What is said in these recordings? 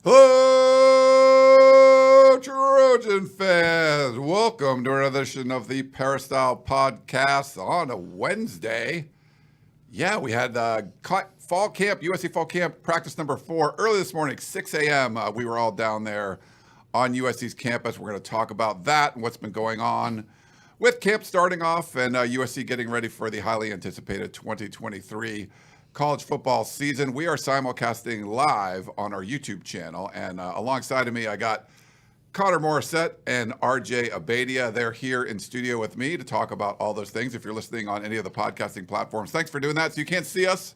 Hello, Trojan fans. Welcome to another edition of the Peristyle Podcast on a Wednesday. Yeah, we had fall camp, USC fall camp, practice number 4 early this morning, 6 a.m. We were all down there on USC's campus. We're going to talk about that and what's been going on with camp starting off and USC getting ready for the highly anticipated 2023 college football season. We are simulcasting live on our YouTube channel, and alongside of me, I got Connor Morrissette and RJ Abeytia. They're here in studio with me to talk about all those things. If you're listening on any of the podcasting platforms, thanks for doing that. So you can't see us.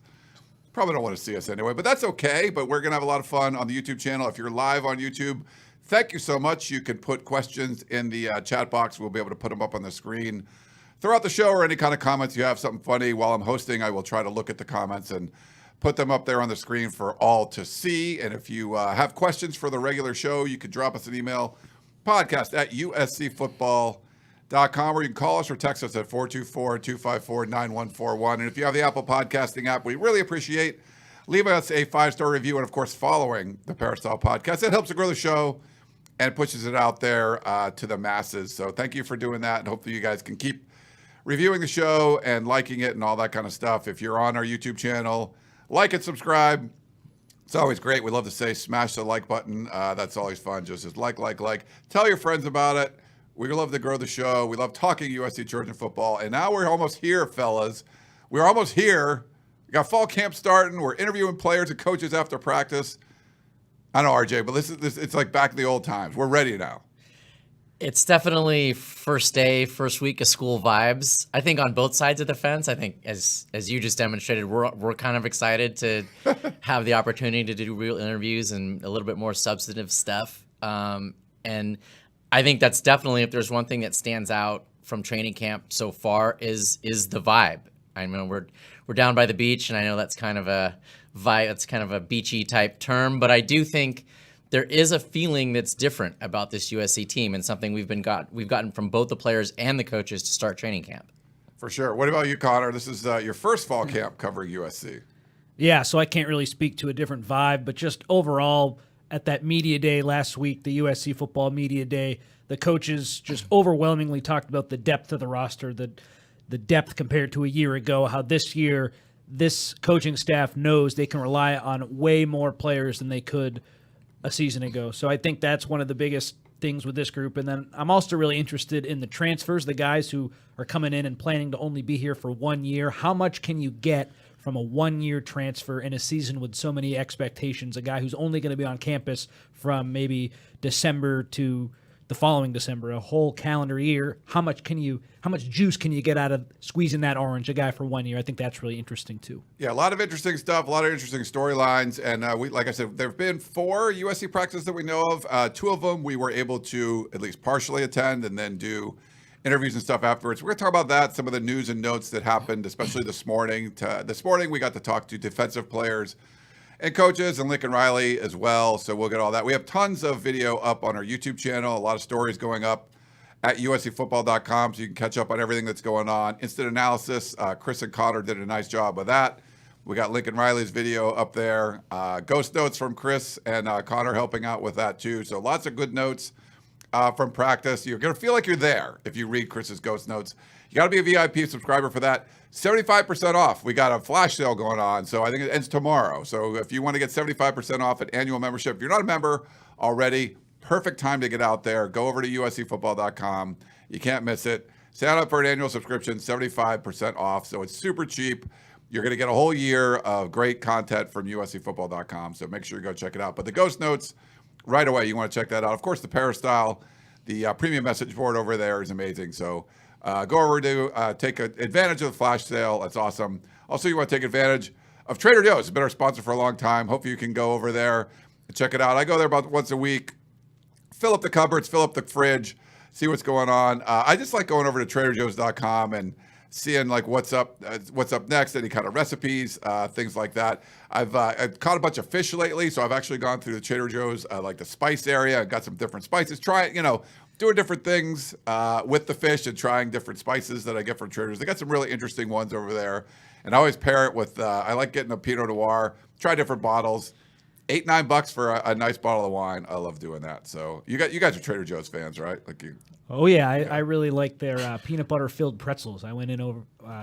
Probably don't want to see us anyway, but that's okay. But we're going to have a lot of fun on the YouTube channel. If you're live on YouTube, thank you so much. You can put questions in the chat box. We'll be able to put them up on the screen throughout the show, or any kind of comments you have, something funny. While I'm hosting, I will try to look at the comments and put them up there on the screen for all to see. And if you have questions for the regular show, you could drop us an email, podcast@uscfootball.com, or you can call us or text us at 424-254-9141. And if you have the Apple Podcasting app, we really appreciate leaving us a 5-star review and, of course, following the Peristyle Podcast. It helps to grow the show and pushes it out there to the masses. So thank you for doing that, and hopefully you guys can keep reviewing the show and liking it and all that kind of stuff. If you're on our YouTube channel, like and subscribe. It's always great. We love to say smash the like button. That's always fun. Just like. Tell your friends about it. We love to grow the show. We love talking USC Trojan football. And now we're almost here, fellas. We're almost here. We got fall camp starting. We're interviewing players and coaches after practice. I know, RJ, but this it's like back in the old times. We're ready now. It's definitely first day, first week of school vibes. I think on both sides of the fence. I think as you just demonstrated, we're kind of excited to have the opportunity to do real interviews and a little bit more substantive stuff. And I think that's definitely, if there's one thing that stands out from training camp so far, is the vibe. I mean, we're down by the beach, and I know that's kind of a vibe. That's kind of a beachy type term, but I do think there is a feeling that's different about this USC team, and something we've gotten from both the players and the coaches to start training camp. For sure. What about you, Connor? This is your first fall camp covering USC. Yeah, so I can't really speak to a different vibe, but just overall at that media day last week, the USC football media day, the coaches just overwhelmingly talked about the depth of the roster, the depth compared to a year ago, how this year this coaching staff knows they can rely on way more players than they could a season ago. So I think that's one of the biggest things with this group. And then I'm also really interested in the transfers, the guys who are coming in and planning to only be here for 1 year. How much can you get from a 1-year transfer in a season with so many expectations? A guy who's only going to be on campus from maybe December to the following December, a whole calendar year. How much juice can you get out of squeezing that orange, a guy for 1 year? I think that's really interesting too. Yeah, a lot of interesting stuff, a lot of interesting storylines. And like I said, there have been 4 USC practices that we know of. 2 of them we were able to at least partially attend and then do interviews and stuff afterwards. We're going to talk about that, some of the news and notes that happened, especially this morning. This morning we got to talk to defensive players and coaches and Lincoln Riley as well. So we'll get all that. We have tons of video up on our YouTube channel, a lot of stories going up at uscfootball.com, so you can catch up on everything that's going on. Instant analysis, Chris and Connor did a nice job with that. We got Lincoln Riley's video up there. Ghost notes from Chris and Connor helping out with that too. So lots of good notes from practice. You're going to feel like you're there if you read Chris's ghost notes. You got to be a VIP subscriber for that. 75% off. We got a flash sale going on, so I think it ends tomorrow. So if you want to get 75% off an annual membership, if you're not a member already, perfect time to get out there. Go over to uscfootball.com. You can't miss it. Sign up for an annual subscription, 75% off. So it's super cheap. You're going to get a whole year of great content from uscfootball.com. So make sure you go check it out. But the ghost notes, right away, you want to check that out. Of course, the Peristyle The premium message board over there is amazing. So go over to take advantage of the flash sale. That's awesome. Also, you want to take advantage of Trader Joe's. It's been our sponsor for a long time. Hopefully you can go over there and check it out. I go there about once a week, fill up the cupboards, fill up the fridge, see what's going on. I just like going over to TraderJoe's.com and seeing like what's up next, any kind of recipes, things like that. I've caught a bunch of fish lately, so I've actually gone through the Trader Joe's, like the spice area, and got some different spices. Doing different things with the fish and trying different spices that I get from Trader's. They got some really interesting ones over there, and I always pair it with. I like getting a Pinot Noir. Try different bottles. $8-9 for a nice bottle of wine. I love doing that. So you guys are Trader Joe's fans, right? Like you. Oh yeah, I really like their peanut butter filled pretzels. I went in over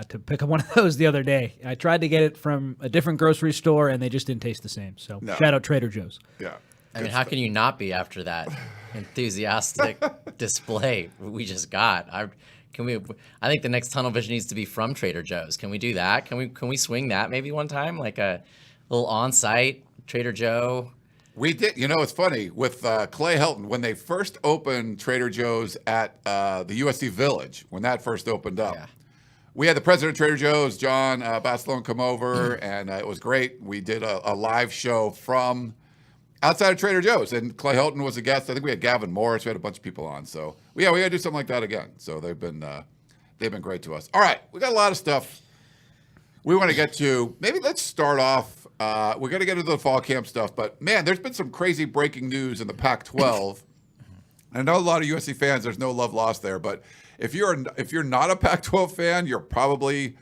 to pick up one of those the other day. I tried to get it from a different grocery store, and they just didn't taste the same. So shout out Trader Joe's. Yeah. I mean, how can you not be after that enthusiastic display we just got? I think the next tunnel vision needs to be from Trader Joe's. Can we do that? Can we swing that maybe one time, like a little on-site Trader Joe? We did. It's funny with Clay Helton when they first opened Trader Joe's at the USC Village. When that first opened up, we had the president of Trader Joe's, John Basilone, come over, and it was great. We did a live show from outside of Trader Joe's, and Clay Helton was a guest. I think we had Gavin Morris. We had a bunch of people on. So we got to do something like that again. So they've been great to us. All right, we got a lot of stuff we want to get to. Maybe let's start off. We're going to get into the fall camp stuff, but man, there's been some crazy breaking news in the Pac-12. I know a lot of USC fans. There's no love lost there, but if you're not a Pac-12 fan, you're probably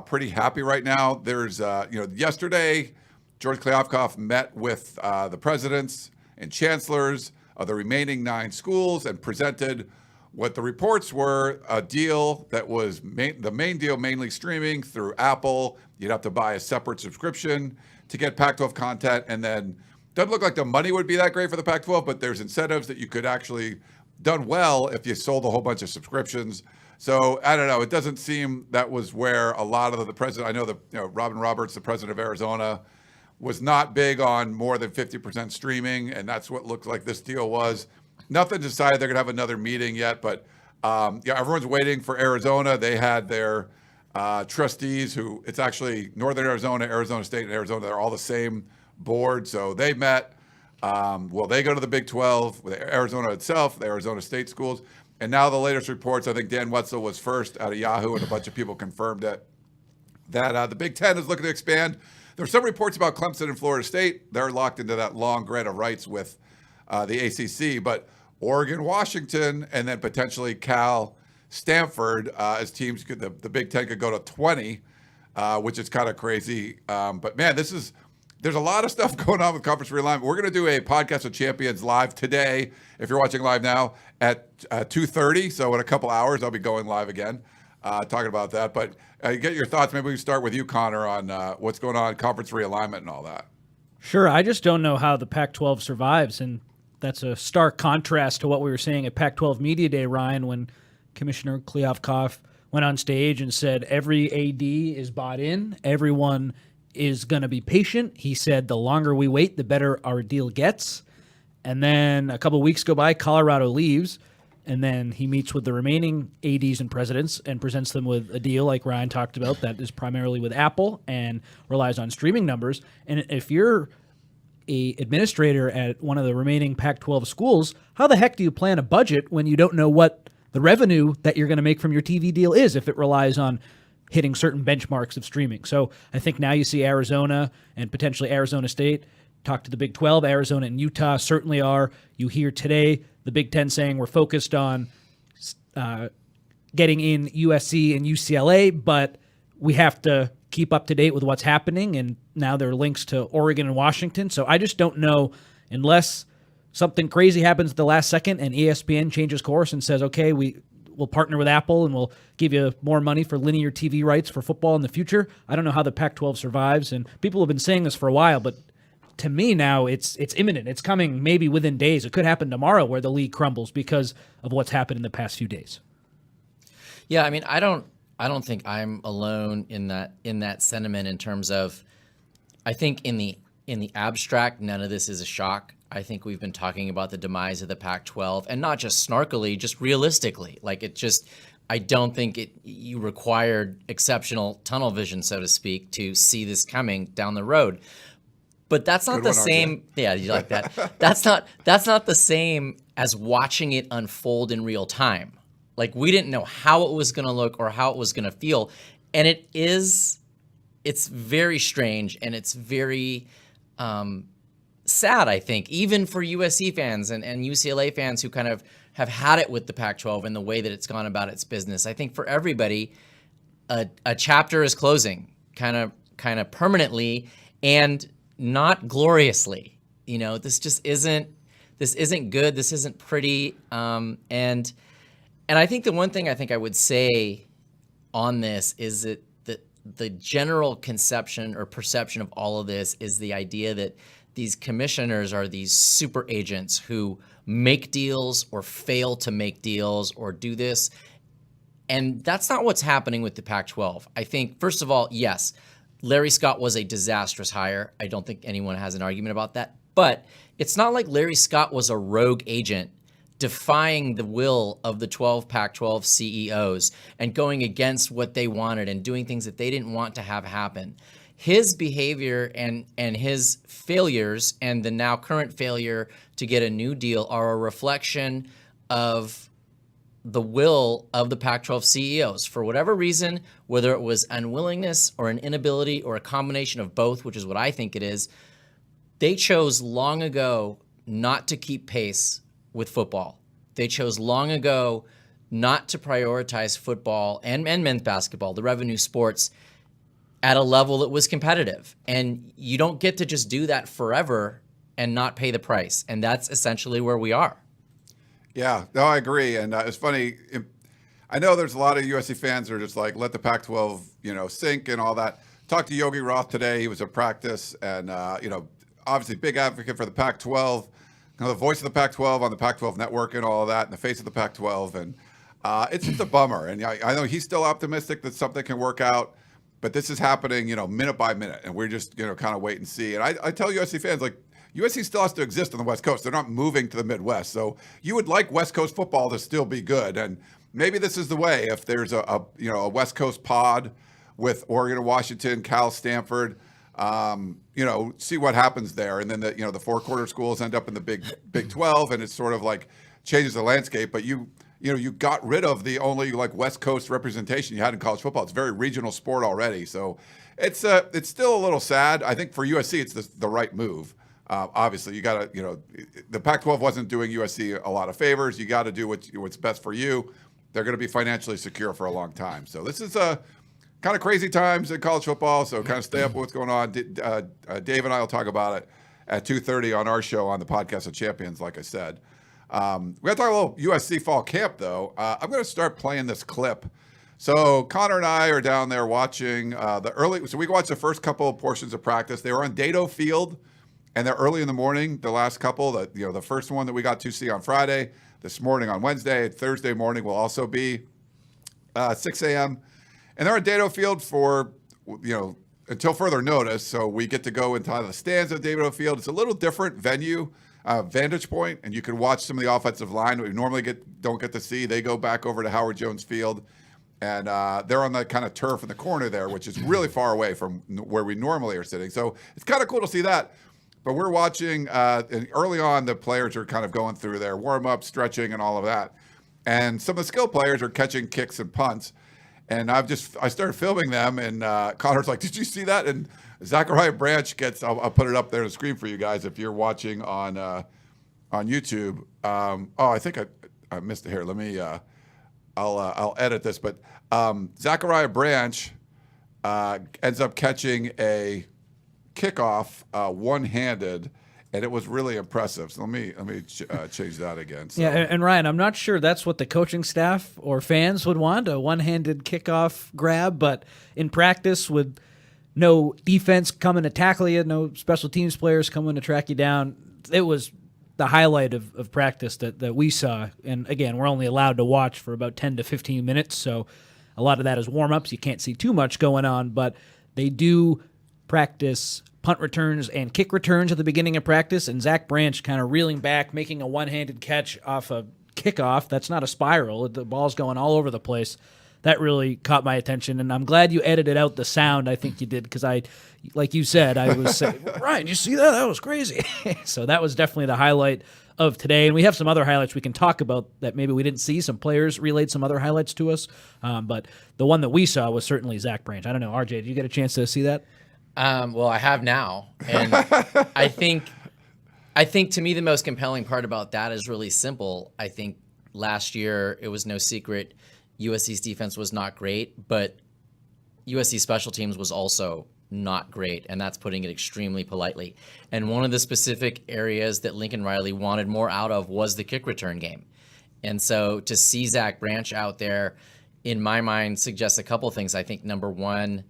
pretty happy right now. There's yesterday, George Kliavkoff met with the presidents and chancellors of the remaining 9 schools and presented what the reports were, a deal that was the main deal, mainly streaming through Apple. You'd have to buy a separate subscription to get Pac-12 content. And then doesn't look like the money would be that great for the Pac-12, but there's incentives that you could actually done well if you sold a whole bunch of subscriptions. So I don't know. It doesn't seem that was where a lot of the president, I know Robin Roberts, the president of Arizona, was not big on more than 50% streaming. And that's what looked like this deal was. Nothing decided. They're going to have another meeting yet, but everyone's waiting for Arizona. They had their trustees who, it's actually Northern Arizona, Arizona State, and Arizona. They're all the same board. So they met. They go to the Big 12, with Arizona itself, the Arizona State schools. And now the latest reports, I think Dan Wetzel was first out of Yahoo, and a bunch of people confirmed it, that the Big 10 is looking to expand. There were some reports about Clemson and Florida State. They're locked into that long grant of rights with the ACC, but Oregon, Washington, and then potentially Cal, Stanford as teams could. The Big Ten could go to 20, which is kind of crazy. But man, there's a lot of stuff going on with conference realignment. We're going to do a podcast of champions live today. If you're watching live now at 2:30, so in a couple hours, I'll be going live again, talking about that. But get your thoughts. Maybe we can start with you, Connor, on what's going on, conference realignment and all that. Sure. I just don't know how the Pac-12 survives, and that's a stark contrast to what we were saying at Pac-12 Media Day, Ryan, when Commissioner Kliavkoff went on stage and said every AD is bought in, everyone is going to be patient. He said the longer we wait, the better our deal gets. And then a couple of weeks go by, Colorado leaves, and then he meets with the remaining ADs and presidents and presents them with a deal like Ryan talked about that is primarily with Apple and relies on streaming numbers. And if you're a administrator at one of the remaining Pac-12 schools, how the heck do you plan a budget when you don't know what the revenue that you're going to make from your TV deal is if it relies on hitting certain benchmarks of streaming? So I think now you see Arizona and potentially Arizona State talk to the Big 12. Arizona and Utah certainly are. You hear today the Big 10 saying we're focused on getting in USC and UCLA, but we have to keep up to date with what's happening, and now there are links to Oregon and Washington. So I just don't know, unless something crazy happens at the last second and ESPN changes course and says, okay, we'll partner with Apple and we'll give you more money for linear TV rights for football in the future. I don't know how the Pac-12 survives, and people have been saying this for a while, but to me now it's imminent. It's coming maybe within days. It could happen tomorrow where the league crumbles because of what's happened in the past few days. Yeah, I mean, I don't think I'm alone in that sentiment in terms of, I think in in the abstract, none of this is a shock. I think we've been talking about the demise of the Pac-12, and not just snarkily, just realistically. Like, I don't think you required exceptional tunnel vision, so to speak, to see this coming down the road. But that's not the same. Yeah, you like that. That's not the same as watching it unfold in real time. Like, we didn't know how it was going to look or how it was going to feel, and it's very strange, and it's very sad, I think, even for USC fans and UCLA fans who kind of have had it with the Pac-12 and the way that it's gone about its business. I think for everybody, a chapter is closing, kind of permanently, and not gloriously. This isn't good. This isn't pretty. And I think the one thing I would say on this is that the general conception or perception of all of this is the idea that these commissioners are these super agents who make deals or fail to make deals or do this. And that's not what's happening with the Pac-12. I think, first of all, yes, Larry Scott was a disastrous hire. I don't think anyone has an argument about that. But it's not like Larry Scott was a rogue agent defying the will of the 12 Pac-12 CEOs and going against what they wanted and doing things that they didn't want to have happen. His behavior and his failures and the now current failure to get a new deal are a reflection of the will of the Pac-12 CEOs. For whatever reason, whether it was unwillingness or an inability or a combination of both, which is what I think it is, they chose long ago not to keep pace with football. They chose long ago not to prioritize football and men's basketball, the revenue sports, at a level that was competitive. And you don't get to just do that forever and not pay the price. And that's essentially where we are. Yeah, no, I agree. And it's funny. I know there's a lot of USC fans that are just like, let the Pac-12, sink and all that. Talked to Yogi Roth today. He was at practice and, obviously big advocate for the Pac-12, the voice of the Pac-12 on the Pac-12 network and all of that, and the face of the Pac-12. And it's just a bummer. And I know he's still optimistic that something can work out. But this is happening, minute by minute, and we're just, kind of wait and see. And I tell USC fans, like, USC still has to exist on the West Coast. They're not moving to the Midwest. So you would like West Coast football to still be good. And maybe this is the way. If there's a West Coast pod with Oregon and Washington, Cal, Stanford, see what happens there. And then the four-quarter schools end up in the Big 12, and it's sort of like changes the landscape. But you got rid of the only West Coast representation you had in college football. It's a very regional sport already. So it's still a little sad. I think for USC, it's the right move. Obviously, you got to, the Pac-12 wasn't doing USC a lot of favors. You got to do what's best for you. They're going to be financially secure for a long time. So this is kind of crazy times in college football. So kind of stay up with what's going on. Dave and I will talk about it at 2:30 on our show on the Podcast of Champions, like I said. We got to talk a little USC fall camp, though. I'm going to start playing this clip. So Connor and I are down there watching so we watched the first couple of portions of practice. They were on Dedeaux Field, and they're early in the morning, the last couple. The first one that we got to see on Friday, this morning on Wednesday, Thursday morning will also be 6 a.m. And they're on Dedeaux Field for, until further notice. So we get to go into the stands at Dedeaux Field. It's a little different venue. Vantage point, and you can watch some of the offensive line that we normally don't get to see. They go back over to Howard Jones Field, and they're on the kind of turf in the corner there, which is really far away from where we normally are sitting. So it's kind of cool to see that. But we're watching, and early on, the players are kind of going through their warm-up, stretching, and all of that. And some of the skill players are catching kicks and punts. And I started filming them, and Connor's like, "Did you see that?" And Zachariah Branch gets. I'll put it up there on the screen for you guys if you're watching on YouTube. I think I missed it here. Let me. I'll edit this, but Zachariah Branch ends up catching a kickoff one-handed, and it was really impressive. So let me change that again. So. Yeah, and Ryan, I'm not sure that's what the coaching staff or fans would want, a one-handed kickoff grab, but in practice with no defense coming to tackle you, no special teams players coming to track you down, it was the highlight of practice that we saw. And again, we're only allowed to watch for about 10 to 15 minutes, so a lot of that is warm-ups. You can't see too much going on, but they do practice punt returns and kick returns at the beginning of practice, and Zach Branch kind of reeling back, making a one-handed catch off a kickoff. That's not a spiral. The ball's going all over the place. That really caught my attention, and I'm glad you edited out the sound. I think you did, because like you said, I was saying, Ryan, you see that? That was crazy. So that was definitely the highlight of today, and we have some other highlights we can talk about that maybe we didn't see. Some players relayed some other highlights to us, but the one that we saw was certainly Zach Branch. I don't know, RJ, did you get a chance to see that? Well, I have now, and I think to me the most compelling part about that is really simple. I think last year it was no secret USC's defense was not great, but USC special teams was also not great, and that's putting it extremely politely. And one of the specific areas that Lincoln Riley wanted more out of was the kick return game. And so to see Zach Branch out there, in my mind, suggests a couple things. I think, number one,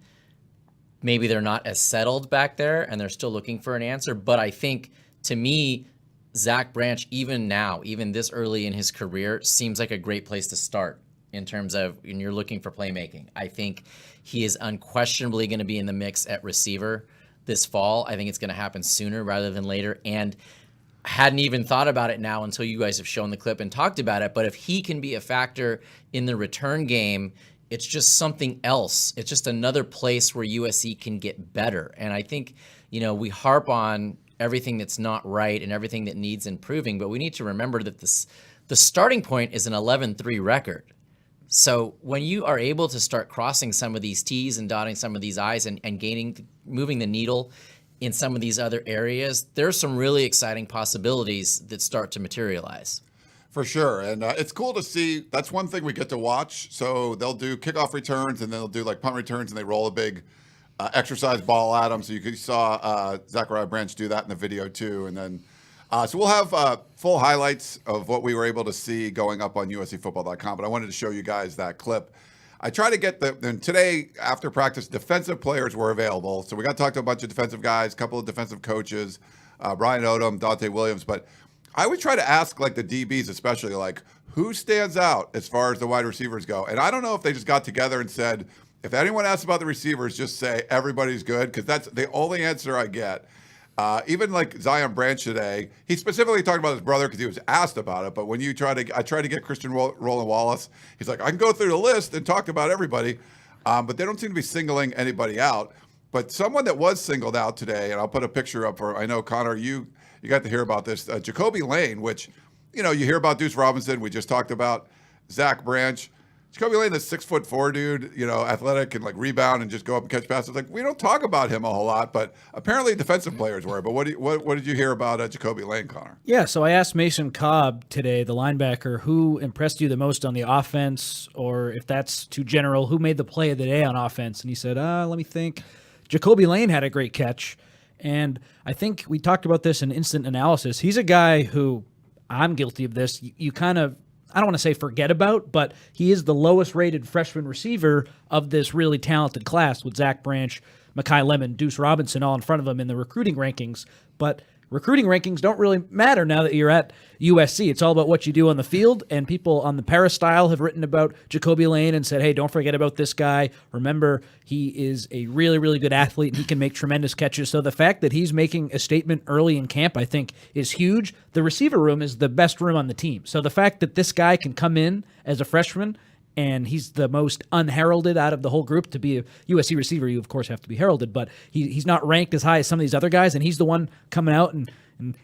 maybe they're not as settled back there and they're still looking for an answer. But I think, to me, Zach Branch, even now, even this early in his career, seems like a great place to start in terms of when you're looking for playmaking. I think he is unquestionably going to be in the mix at receiver this fall. I think it's going to happen sooner rather than later. And I hadn't even thought about it now until you guys have shown the clip and talked about it. But if he can be a factor in the return game, it's just something else. It's just another place where USC can get better. And I think, we harp on everything that's not right and everything that needs improving, but we need to remember that the starting point is an 11-3 record. So when you are able to start crossing some of these T's and dotting some of these I's and moving the needle in some of these other areas, there's some really exciting possibilities that start to materialize. For sure. And it's cool to see. That's one thing we get to watch. So they'll do kickoff returns, and then they'll do like punt returns, and they roll a big exercise ball at them. So you saw Zachariah Branch do that in the video too. And then so we'll have full highlights of what we were able to see going up on USCfootball.com. But I wanted to show you guys that clip. I try to get today after practice, defensive players were available. So we got to talk to a bunch of defensive guys, a couple of defensive coaches, Brian Odom, Dante Williams. But I would try to ask like the DBs, especially like who stands out as far as the wide receivers go. And I don't know if they just got together and said, if anyone asks about the receivers, just say everybody's good, because that's the only answer I get. Even like Zion Branch today, he specifically talked about his brother because he was asked about it. But when I tried to get Christian Roland Wallace, he's like, I can go through the list and talk about everybody. But they don't seem to be singling anybody out. But someone that was singled out today, and I'll put a picture up for, I know, Connor, you got to hear about this, Jacoby Lane, which, you hear about Deuce Robinson. We just talked about Zach Branch. Jacoby Lane, this 6'4" dude, athletic and like rebound and just go up and catch passes. Like, we don't talk about him a whole lot, but apparently defensive players were. But what did you hear about Jacoby Lane, Connor? Yeah, so I asked Mason Cobb today, the linebacker, who impressed you the most on the offense, or if that's too general, who made the play of the day on offense? And he said, let me think. Jacoby Lane had a great catch. And I think we talked about this in instant analysis. He's a guy who, I'm guilty of this, you kind of, I don't want to say forget about, but he is the lowest rated freshman receiver of this really talented class with Zach Branch, Mekhi Lemon, Deuce Robinson all in front of him in the recruiting rankings. But recruiting rankings don't really matter now that you're at USC. It's all about what you do on the field, and people on the Peristyle have written about Jacoby Lane and said, hey, don't forget about this guy. Remember, he is a really, really good athlete, and he can make tremendous catches. So the fact that he's making a statement early in camp, I think, is huge. The receiver room is the best room on the team. So the fact that this guy can come in as a freshman and he's the most unheralded out of the whole group. To be a USC receiver, you, of course, have to be heralded, but he's not ranked as high as some of these other guys, and he's the one coming out and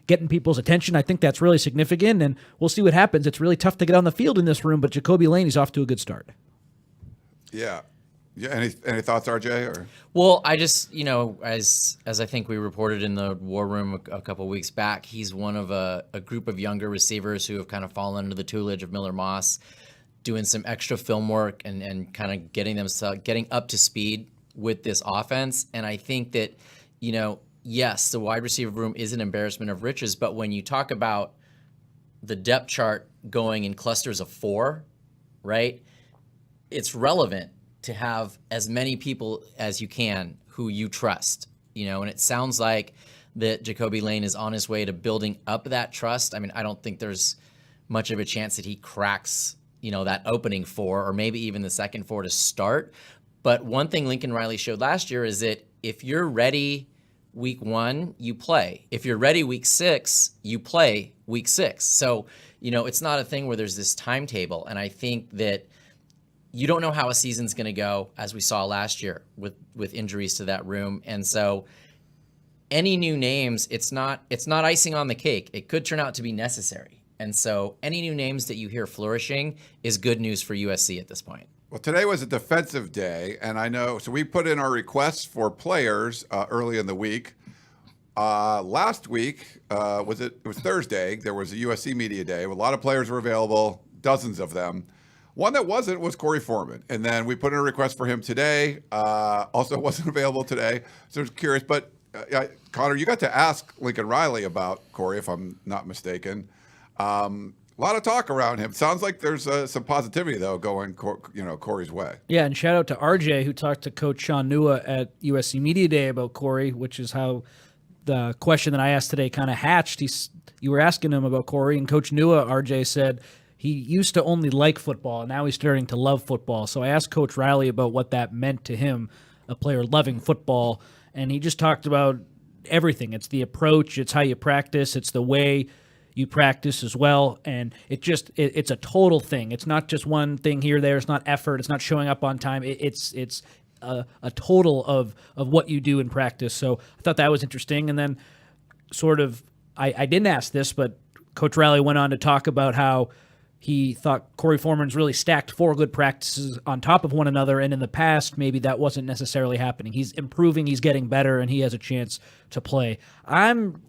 getting people's attention. I think that's really significant, and we'll see what happens. It's really tough to get on the field in this room, but Jacoby Lane, he's off to a good start. Yeah. Any thoughts, RJ? Or? Well, I just, as I think we reported in the War Room a couple of weeks back, he's one of a group of younger receivers who have kind of fallen under the tutelage of Miller Moss, doing some extra film work and kind of getting up to speed with this offense. And I think that, yes, the wide receiver room is an embarrassment of riches, but when you talk about the depth chart going in clusters of 4, right, it's relevant to have as many people as you can who you trust, and it sounds like that Jacoby Lane is on his way to building up that trust. I mean, I don't think there's much of a chance that he cracks that opening 4 or maybe even the second 4 to start. But one thing Lincoln Riley showed last year is that if you're ready week 1, you play. If you're ready week 6, you play week 6. So, it's not a thing where there's this timetable. And I think that you don't know how a season's going to go, as we saw last year with injuries to that room. And so any new names, it's not icing on the cake. It could turn out to be necessary. And so any new names that you hear flourishing is good news for USC at this point. Well, today was a defensive day, and I know, so we put in our requests for players early in the week. Last week, it was Thursday, there was a USC Media Day. A lot of players were available, dozens of them. One that wasn't was Corey Foreman. And then we put in a request for him today. Also wasn't available today. So I was curious, but Connor, you got to ask Lincoln Riley about Corey, if I'm not mistaken. A lot of talk around him. Sounds like there's some positivity, though, going Corey's way. Yeah, and shout out to RJ, who talked to Coach Sean Nua at USC Media Day about Corey, which is how the question that I asked today kind of hatched. You were asking him about Corey, and Coach Nua, RJ, said he used to only like football, and now he's starting to love football. So I asked Coach Riley about what that meant to him, a player loving football, and he just talked about everything. It's the approach, it's how you practice, it's the way you practice as well, and it's a total thing. It's not just one thing here or there. It's not effort. It's not showing up on time. It's a total of what you do in practice. So I thought that was interesting. And then sort of, I didn't ask this, but Coach Riley went on to talk about how he thought Corey Foreman's really stacked 4 good practices on top of one another, and in the past, maybe that wasn't necessarily happening. He's improving, he's getting better, and he has a chance to play. I'm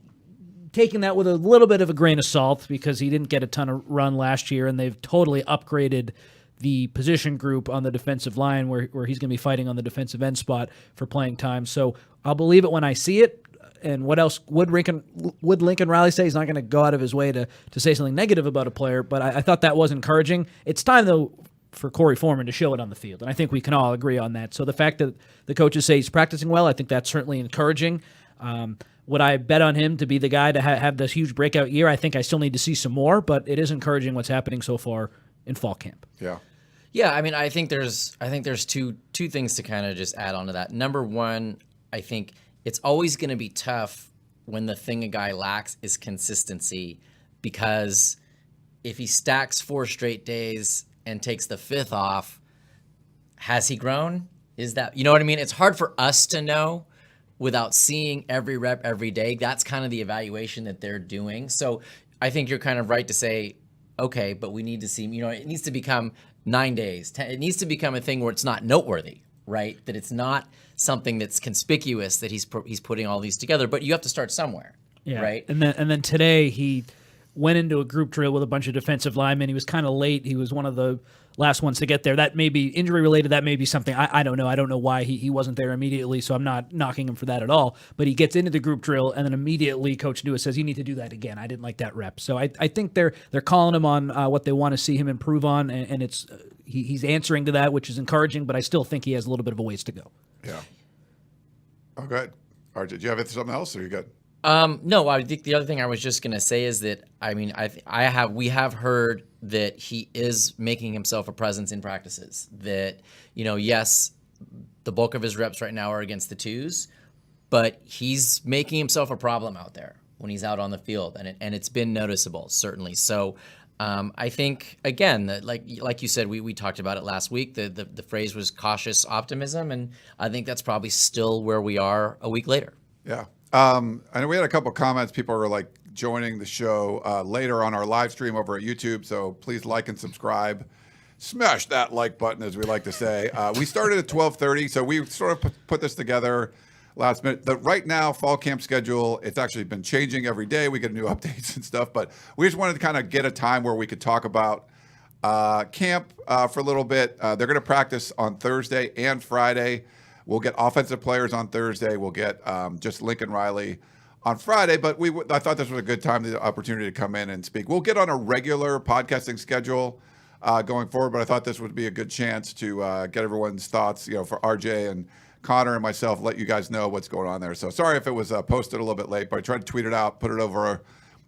taking that with a little bit of a grain of salt because he didn't get a ton of run last year, and they've totally upgraded the position group on the defensive line where he's going to be fighting on the defensive end spot for playing time. So I'll believe it when I see it. And what else would Lincoln Riley say? He's not going to go out of his way to say something negative about a player, but I thought that was encouraging. It's time, though, for Corey Foreman to show it on the field, and I think we can all agree on that. So the fact that the coaches say he's practicing well, I think that's certainly encouraging. Would I bet on him to be the guy to have this huge breakout year? I think I still need to see some more, but it is encouraging what's happening so far in fall camp. Yeah. I mean, I think there's two things to kind of just add on to that. Number one, I think it's always going to be tough when the thing a guy lacks is consistency, because if he stacks 4 straight days and takes the 5th off, has he grown? Is that, you know what I mean? It's hard for us to know without seeing every rep every day. That's kind of the evaluation that they're doing. So I think you're kind of right to say, okay, but we need to see, it needs to become 9 days. It needs to become a thing where it's not noteworthy, right? That it's not something that's conspicuous that he's putting all these together, but you have to start somewhere, right? And then today he went into a group drill with a bunch of defensive linemen. He was kind of late. He was one of the last ones to get there. That may be injury related. That may be something. I don't know. I don't know why he wasn't there immediately, so I'm not knocking him for that at all. But he gets into the group drill, and then immediately Coach Nua says, you need to do that again. I didn't like that rep. So I think they're calling him on what they want to see him improve on, and it's he's answering to that, which is encouraging, but I still think he has a little bit of a ways to go. Yeah. Oh, good. All right, did you have something else, or are you good? No, I think the other thing I was just going to say is that, I mean, we have heard that he is making himself a presence in practices. That, yes, the bulk of his reps right now are against the 2s, but he's making himself a problem out there when he's out on the field, and it's been noticeable, certainly. So I think, again, that like you said, we talked about it last week. The phrase was cautious optimism, and I think that's probably still where we are a week later. Yeah. I know we had a couple comments. People were joining the show later on our live stream over at YouTube. So please like and subscribe. Smash that like button, as we like to say. We started at 12:30, so we sort of put this together last minute. Right now, fall camp schedule, it's actually been changing every day. We get new updates and stuff, but we just wanted to kind of get a time where we could talk about camp for a little bit. They're going to practice on Thursday and Friday. We'll get offensive players on Thursday. We'll get just Lincoln Riley on Friday. But I thought this was a good time, the opportunity to come in and speak. We'll get on a regular podcasting schedule going forward, but I thought this would be a good chance to get everyone's thoughts, for RJ and Connor and myself, let you guys know what's going on there. So sorry if it was posted a little bit late, but I tried to tweet it out, put it over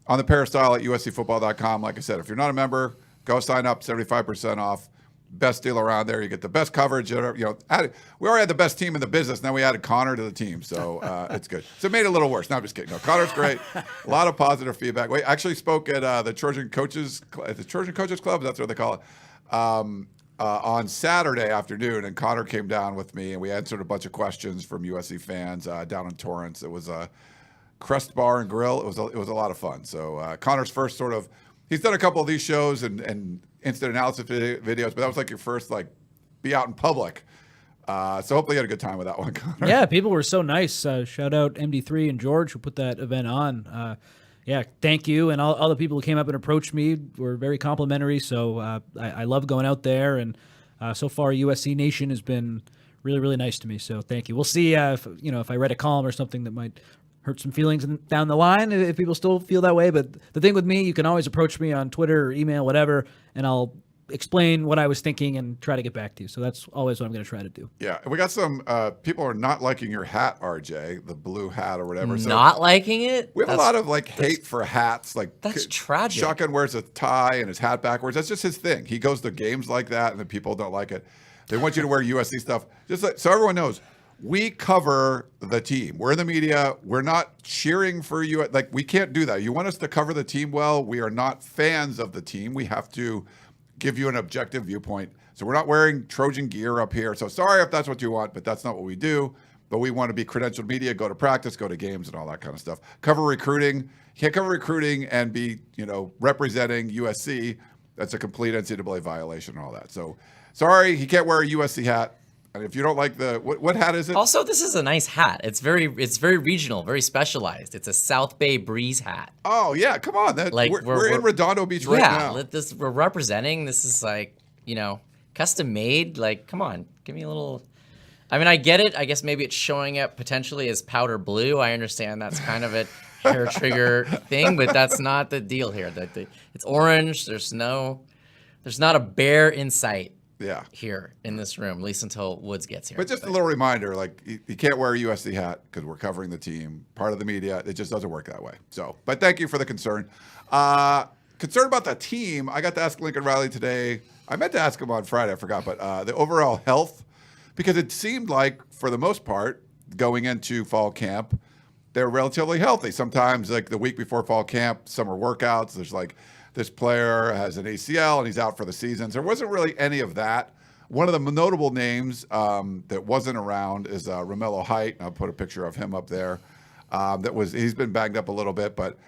on the Peristyle at uscfootball.com. Like I said, if you're not a member, go sign up, 75% off. best deal around there. You get the best coverage. We already had the best team in the business. Now we added Connor to the team, so it's good. So it made it a little worse. No, I'm just kidding. No, Connor's great. A lot of positive feedback. We actually spoke at the Trojan Coaches Club. That's what they call it. On Saturday afternoon, and Connor came down with me, and we answered a bunch of questions from USC fans down in Torrance. It was a Crest Bar and Grill. It was a lot of fun. So Connor's first he's done a couple of these shows and instant analysis videos, but that was like your first be out in public. So hopefully you had a good time with that one, Connor. Yeah, people were so nice. Shout out MD3 and George who put that event on. Yeah, thank you. And all the people who came up and approached me were very complimentary. So I love going out there. And so far, USC Nation has been really, really nice to me. So thank you. We'll see if I read a column or something that might hurt some feelings down the line if people still feel that way. But the thing with me, you can always approach me on Twitter or email, whatever, and I'll explain what I was thinking and try to get back to you. So that's always what I'm going to try to do. Yeah, and we got some people are not liking your hat, RJ, the blue hat or whatever. So Not liking it? we have a lot of hate for hats. That's tragic. Shotgun wears a tie and his hat backwards. That's just his thing. He goes to games like that, and the people don't like it. They want you to wear USC stuff. So everyone knows, we cover the team. We're in the media. We're not cheering for you. We can't do that. You want us to cover the team well. We are not fans of the team. We have to give you an objective viewpoint. So we're not wearing Trojan gear up here. So sorry if that's what you want, but that's not what we do. But we want to be credentialed media, go to practice, go to games and all that kind of stuff. Cover recruiting. You can't cover recruiting and be, representing USC. That's a complete NCAA violation and all that. So sorry, he can't wear a USC hat. And if you don't like what hat is it? Also, this is a nice hat. It's very regional, very specialized. It's a South Bay Breeze hat. Oh yeah, come on. We're in Redondo Beach right now. Yeah, we're representing. This is custom made. Come on, give me a little. I mean, I get it. I guess maybe it's showing up potentially as powder blue. I understand that's kind of a hair trigger thing, but that's not the deal here. It's orange. There's not a bear in sight. Yeah. Here in this room, at least until Woods gets here. But just a little reminder, you can't wear a USC hat because we're covering the team, part of the media. It just doesn't work that way. So, but thank you for the concern. Concerned about the team, I got to ask Lincoln Riley today. I meant to ask him on Friday, I forgot, but the overall health, because it seemed like for the most part, going into fall camp, they're relatively healthy. Sometimes the week before fall camp, summer workouts, there's this player has an ACL and he's out for the season. So there wasn't really any of that. One of the notable names that wasn't around is Romello Height. I'll put a picture of him up there. He's been banged up a little bit, but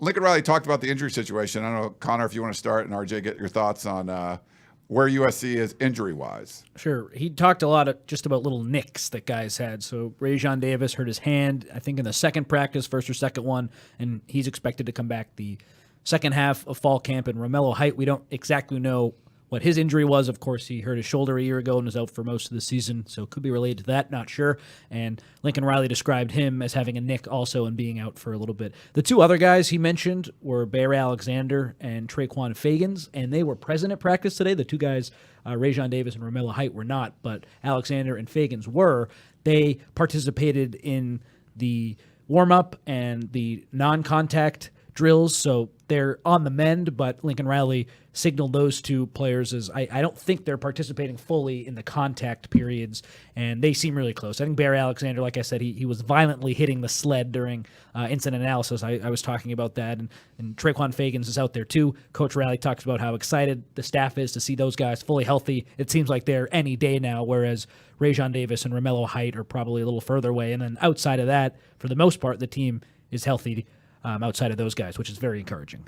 Lincoln Riley talked about the injury situation. I don't know, Connor, if you want to start, and RJ, get your thoughts on where USC is injury-wise. Sure. He talked a lot just about little nicks that guys had. So Raesjon Davis hurt his hand, I think, in the second practice, first or second one, and he's expected to come back the second half of fall camp. And Romello Height, we don't exactly know what his injury was. Of course, he hurt his shoulder a year ago and was out for most of the season, so it could be related to that, not sure. And Lincoln Riley described him as having a nick also and being out for a little bit. The two other guys he mentioned were Bear Alexander and Tre'Quon Fegans, and they were present at practice today. The two guys, Raesjon Davis and Romello Height, were not, but Alexander and Fegans were. They participated in the warm-up and the non-contact drills, so they're on the mend, but Lincoln Riley signaled those two players as I don't think they're participating fully in the contact periods, and they seem really close. I think Bear Alexander, like I said, he was violently hitting the sled during incident analysis. I was talking about that, and Tre'Quon Fegans is out there too. Coach Riley talks about how excited the staff is to see those guys fully healthy. It seems like they're any day now, whereas Raesjon Davis and Romello Height are probably a little further away. And then outside of that, for the most part, the team is healthy outside of those guys, which is very encouraging.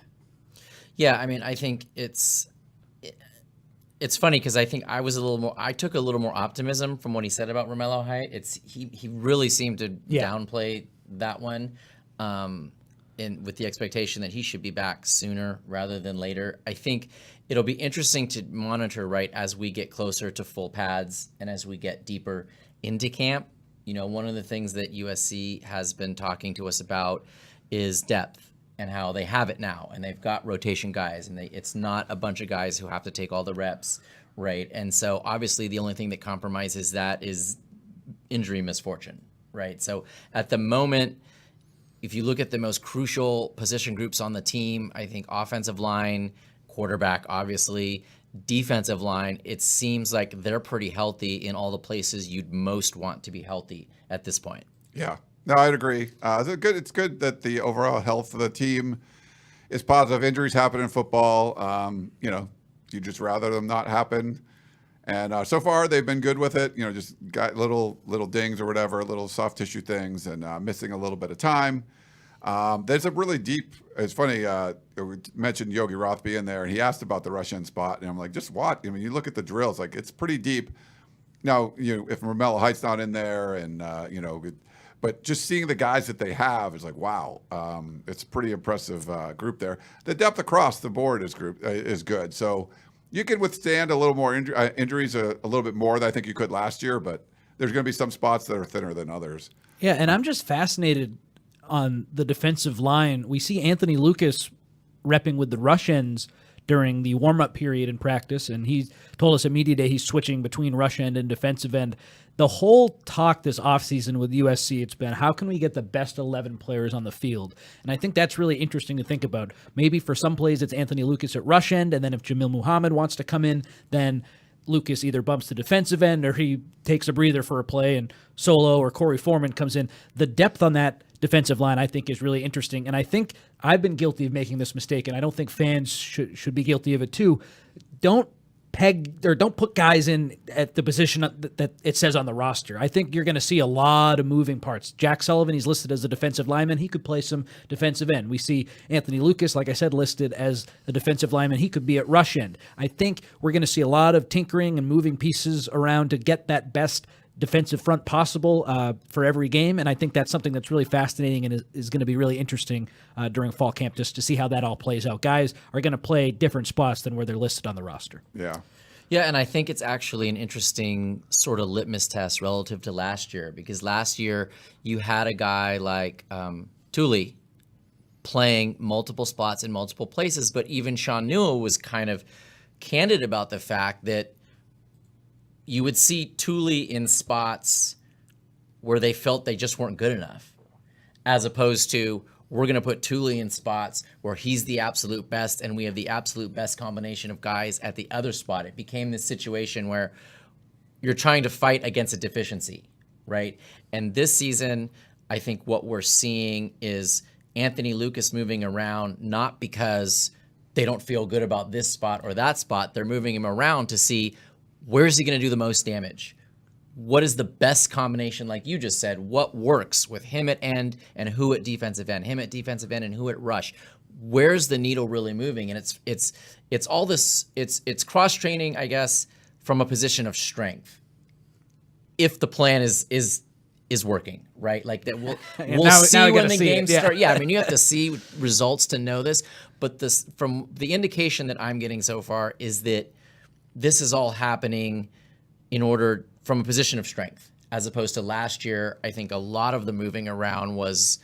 Yeah, I mean, I think it's funny because I think I took a little more optimism from what he said about Romello Height. He really seemed to downplay that one, with the expectation that he should be back sooner rather than later. I think it'll be interesting to monitor right as we get closer to full pads and as we get deeper into camp. One of the things that USC has been talking to us about is depth and how they have it now, and they've got rotation guys, and it's not a bunch of guys who have to take all the reps, right? And so obviously the only thing that compromises that is injury misfortune, right? So at the moment, if you look at the most crucial position groups on the team, I think offensive line, quarterback, obviously, defensive line, it seems like they're pretty healthy in all the places you'd most want to be healthy at this point. Yeah, no, I'd agree. It's good that the overall health of the team is positive. Injuries happen in football. You just rather them not happen. And so far, they've been good with it. Just got little dings or whatever, little soft tissue things, and missing a little bit of time. There's a really deep. It's funny. We mentioned Yogi Roth being there, and he asked about the rush end spot, and I'm like, just what? I mean, you look at the drills, like it's pretty deep. Now, if Romello Height's not in there, and but just seeing the guys that they have is like, wow, it's a pretty impressive group there. The depth across the board is good. So you can withstand a little more injuries a little bit more than I think you could last year, but there's going to be some spots that are thinner than others. Yeah, and I'm just fascinated on the defensive line. We see Anthony Lucas repping with the rush ends during the warm-up period in practice, and he told us at Media Day he's switching between rush end and defensive end. The whole talk this offseason with USC, it's been, how can we get the best 11 players on the field? And I think that's really interesting to think about. Maybe for some plays it's Anthony Lucas at rush end, and then if Jamil Muhammad wants to come in, then Lucas either bumps to defensive end or he takes a breather for a play and Solo or Corey Foreman comes in. The depth on that defensive line, I think, is really interesting. And I think I've been guilty of making this mistake, and I don't think fans should be guilty of it too. Don't put guys in at the position that it says on the roster. I think you're going to see a lot of moving parts. Jack Sullivan, he's listed as a defensive lineman. He could play some defensive end. We see Anthony Lucas, like I said, listed as a defensive lineman. He could be at rush end. I think we're going to see a lot of tinkering and moving pieces around to get that best defensive front possible for every game, and I think that's something that's really fascinating and is going to be really interesting during fall camp, just to see how that all plays out. Guys are going to play different spots than where they're listed on the roster. Yeah, and I think it's actually an interesting sort of litmus test relative to last year, because last year you had a guy like Thule playing multiple spots in multiple places, but even Sean Newell was kind of candid about the fact that you would see Thule in spots where they felt they just weren't good enough, as opposed to, we're going to put Thule in spots where he's the absolute best and we have the absolute best combination of guys at the other spot. It became this situation where you're trying to fight against a deficiency, right? And this season, I think what we're seeing is Anthony Lucas moving around, not because they don't feel good about this spot or that spot. They're moving him around to see, where's he going to do the most damage? What is the best combination, like you just said? What works with him at end and who at defensive end? Him at defensive end and who at rush? Where's the needle really moving? And it's all this. It's cross training, I guess, from a position of strength. If the plan is working, right? Like that, we'll see when the games start. Yeah, I mean, you have to see results to know this. But this, from the indication that I'm getting so far, is that this is all happening from a position of strength, as opposed to last year. I think a lot of the moving around was,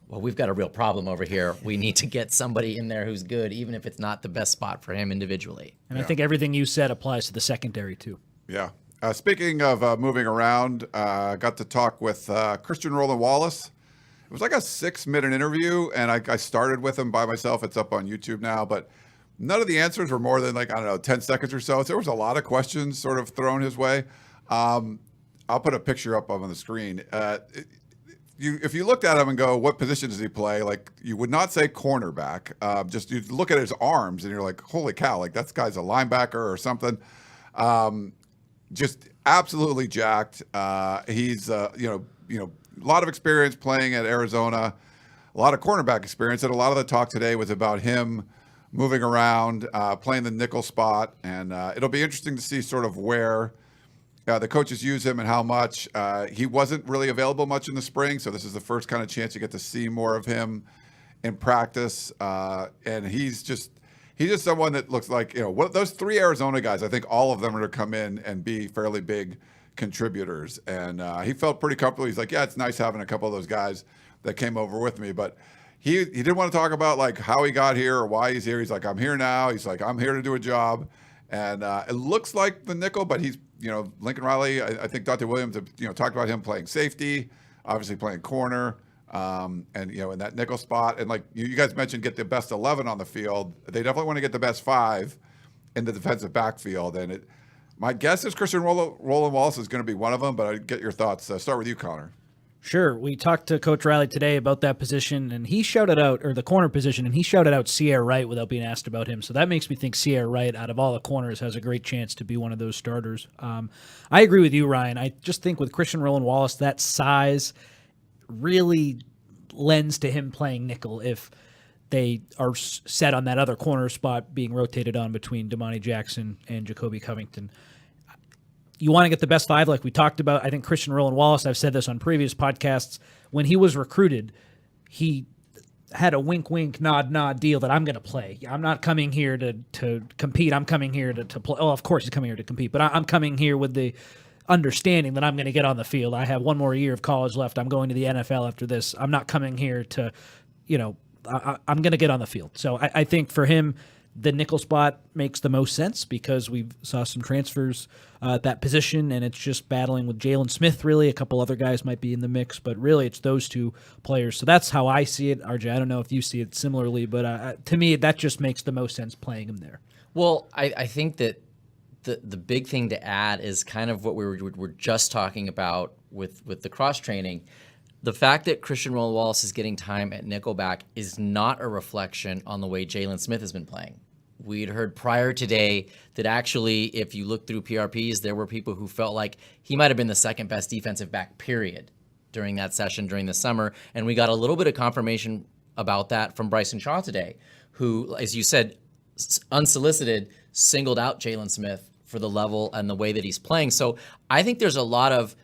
well, we've got a real problem over here. We need to get somebody in there who's good, even if it's not the best spot for him individually. And I think everything you said applies to the secondary too. Yeah. Speaking of moving around, I got to talk with Christian Roland Wallace. It was like a 6-minute interview, and I started with him by myself. It's up on YouTube now, but none of the answers were more than 10 seconds or so. So there was a lot of questions sort of thrown his way. I'll put a picture up on the screen. If you looked at him and go, what position does he play? Like, you would not say cornerback. Just you look at his arms and you're like, holy cow, like that guy's a linebacker or something. Just absolutely jacked. He's a lot of experience playing at Arizona, a lot of cornerback experience, and a lot of the talk today was about him moving around, playing the nickel spot, and it'll be interesting to see sort of where the coaches use him and how much. He wasn't really available much in the spring, so this is the first kind of chance you get to see more of him in practice, and he's just someone that looks like, those 3 Arizona guys, I think all of them are going to come in and be fairly big contributors, and he felt pretty comfortable. He's like, yeah, it's nice having a couple of those guys that came over with me, but he didn't want to talk about like how he got here or why he's here. He's like, I'm here now. He's like, I'm here to do a job. And it looks like the nickel, but he's, Lincoln Riley, I think Dr. Williams, talked about him playing safety, obviously playing corner, and, in that nickel spot. And like you guys mentioned, get the best 11 on the field. They definitely want to get the best 5. in the defensive backfield. And my guess is Christian Roland Wallace is going to be one of them, but I'd get your thoughts. Start with you, Connor. Sure. We talked to Coach Riley today about that position, and he shouted out, or the corner position, and he shouted out Sierra Wright without being asked about him. So that makes me think Sierra Wright, out of all the corners, has a great chance to be one of those starters. I agree with you, Ryan. I just think with Christian Roland Wallace, that size really lends to him playing nickel if they are set on that other corner spot being rotated on between Damani Jackson and Jacoby Covington. You want to get the best five like we talked about. I think Christian Roland Wallace, I've said this on previous podcasts, when he was recruited, he had a wink, nod deal that I'm going to play. I'm not coming here to compete. I'm coming here to play. Oh, of course he's coming here to compete, but I'm coming here with the understanding that I'm going to get on the field. I have one more year of college left. I'm going to the NFL after this. I'm not coming here to, I'm going to get on the field. So I think for him, the nickel spot makes the most sense because we saw some transfers at that position, and it's just battling with Jalen Smith, really. A couple other guys might be in the mix, but really it's those two players. So that's how I see it. RJ, I don't know if you see it similarly, but to me, that just makes the most sense playing him there. Well, I think that the big thing to add is kind of what we were just talking about with the cross-training. The fact that Christian Roland Wallace is getting time at nickelback is not a reflection on the way Jalen Smith has been playing. We'd heard prior today that actually, if you look through PRPs, there were people who felt like he might have been the second best defensive back, period, during that session during the summer. And we got a little bit of confirmation about that from Bryson Shaw today, who, as you said, unsolicited, singled out Jalen Smith for the level and the way that he's playing. So I think there's a lot of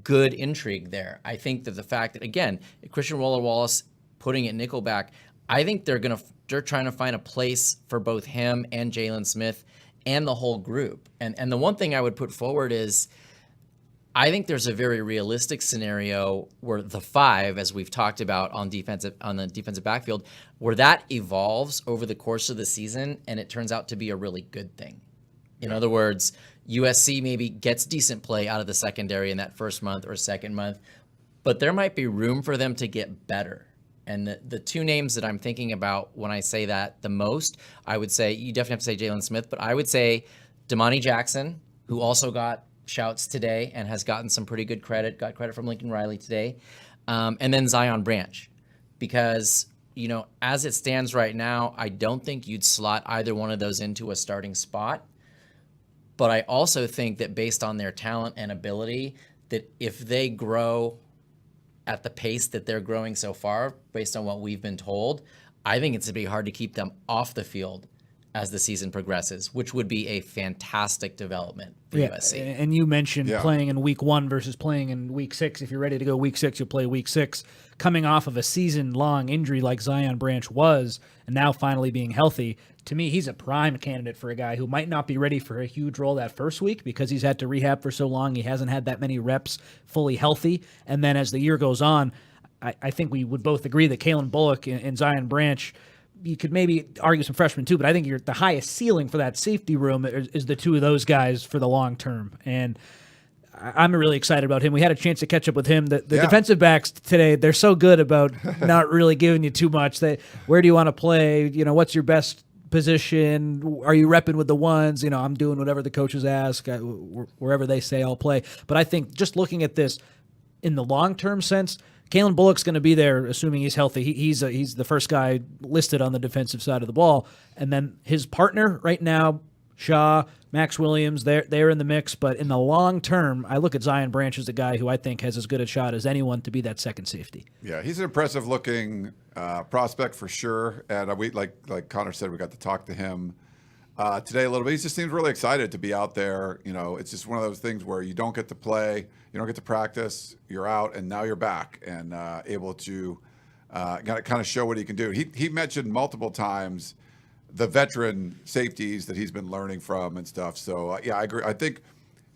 good intrigue there. I think that the fact that, again, Christian Roland Wallace putting it nickelback, I think they're trying to find a place for both him and Jalen Smith and the whole group. And the one thing I would put forward is I think there's a very realistic scenario where the five, as we've talked about on the defensive backfield, where that evolves over the course of the season and it turns out to be a really good thing. In other words, USC maybe gets decent play out of the secondary in that first month or second month, but there might be room for them to get better. And the two names that I'm thinking about when I say that the most, I would say, you definitely have to say Jalen Smith, but I would say Damani Jackson, who also got shouts today and has gotten some pretty good credit, got credit from Lincoln Riley today, and then Zion Branch. Because, as it stands right now, I don't think you'd slot either one of those into a starting spot. But I also think that based on their talent and ability, that if they grow at the pace that they're growing so far, based on what we've been told, I think it's going to be hard to keep them off the field as the season progresses, which would be a fantastic development for USC. And you mentioned playing in week 1 versus playing in week 6. If you're ready to go week 6, you'll play week 6. Coming off of a season-long injury like Zion Branch was, and now finally being healthy, to me, he's a prime candidate for a guy who might not be ready for a huge role that first week because he's had to rehab for so long. He hasn't had that many reps fully healthy. And then as the year goes on, I think we would both agree that Kalen Bullock and Zion Branch, you could maybe argue some freshmen too, but I think the highest ceiling for that safety room is the two of those guys for the long term. And I'm really excited about him. We had a chance to catch up with him. The defensive backs today, they're so good about not really giving you too much. Where do you want to play? What's your best position? Are you repping with the ones? I'm doing whatever the coaches ask. Wherever they say, I'll play. But I think just looking at this in the long-term sense, Kalen Bullock's going to be there, assuming he's healthy. He's the first guy listed on the defensive side of the ball. And then his partner right now, Shaw, Max Williams, they're in the mix. But in the long term, I look at Zion Branch as a guy who I think has as good a shot as anyone to be that second safety. Yeah, he's an impressive-looking prospect for sure. And we like Connor said, we got to talk to him today a little bit. He just seems really excited to be out there. It's just one of those things where you don't get to play, you don't get to practice, you're out, and now you're back and able to kind of show what he can do. He mentioned multiple times the veteran safeties that he's been learning from and stuff. So, I agree. I think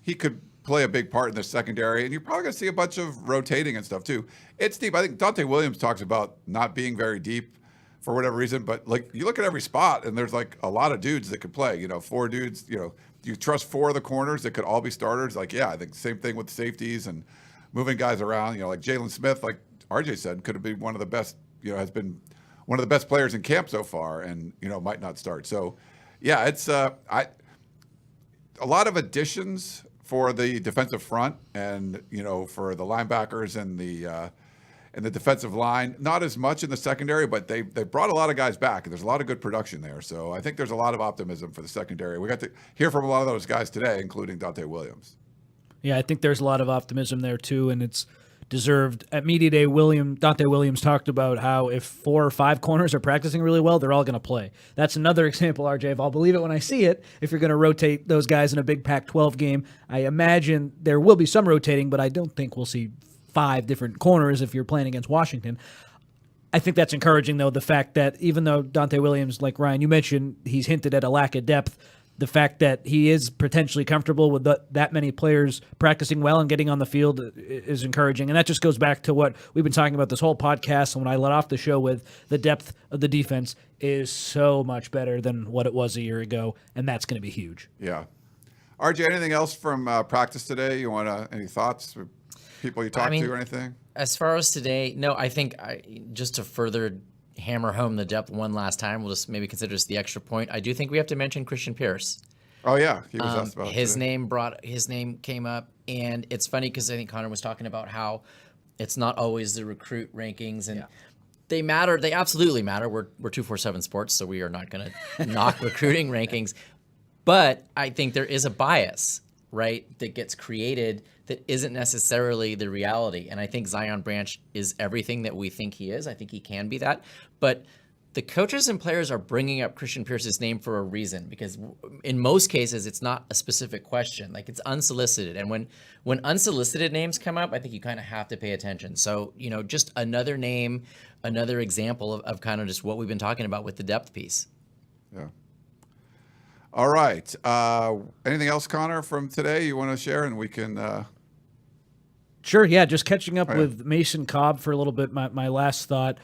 he could play a big part in the secondary, and you're probably going to see a bunch of rotating and stuff too. It's deep. I think Dante Williams talks about not being very deep for whatever reason, but you look at every spot and there's a lot of dudes that could play, 4 dudes, you trust 4 of the corners that could all be starters. I think same thing with safeties and moving guys around, like Jalen Smith, like RJ said, could have been one of the best, has been one of the best players in camp so far and, might not start. So it's, a lot of additions for the defensive front and, for the linebackers and the defensive line. Not as much in the secondary, but they brought a lot of guys back, and there's a lot of good production there. So I think there's a lot of optimism for the secondary. We got to hear from a lot of those guys today, including Dante Williams. Yeah, I think there's a lot of optimism there too, and it's deserved. At Media Day, Dante Williams talked about how if 4 or 5 corners are practicing really well, they're all going to play. That's another example, RJ, of I'll believe it when I see it. If you're going to rotate those guys in a big Pac-12 game, I imagine there will be some rotating, but I don't think we'll see 5 different corners if you're playing against Washington. I think that's encouraging, though, the fact that even though Dante Williams, like Ryan, you mentioned, he's hinted at a lack of depth, the fact that he is potentially comfortable with that many players practicing well and getting on the field is encouraging. And that just goes back to what we've been talking about this whole podcast. And when I let off the show with the depth of the defense is so much better than what it was a year ago. And that's going to be huge. Yeah. RJ, anything else from practice today? You want any thoughts? People you talked to or anything? As far as today, no, I think just to further hammer home the depth one last time, we'll just maybe consider this the extra point. I do think we have to mention Christian Pierce. Oh yeah, he was asked about his name came up, and it's funny because I think Connor was talking about how it's not always the recruit rankings, and they matter. They absolutely matter. We're 247 Sports, so we are not going to knock recruiting rankings, but I think there is a bias, right, that gets created that isn't necessarily the reality. And I think Zion Branch is everything that we think he is. I think he can be that. But the coaches and players are bringing up Christian Pierce's name for a reason, because in most cases, it's not a specific question. Like, it's unsolicited. And when unsolicited names come up, I think you kind of have to pay attention. So, just another name, another example of kind of just what we've been talking about with the depth piece. Yeah. All right. Anything else, Connor, from today you want to share? And we can... Sure, yeah, just catching up with Mason Cobb for a little bit. My last thought,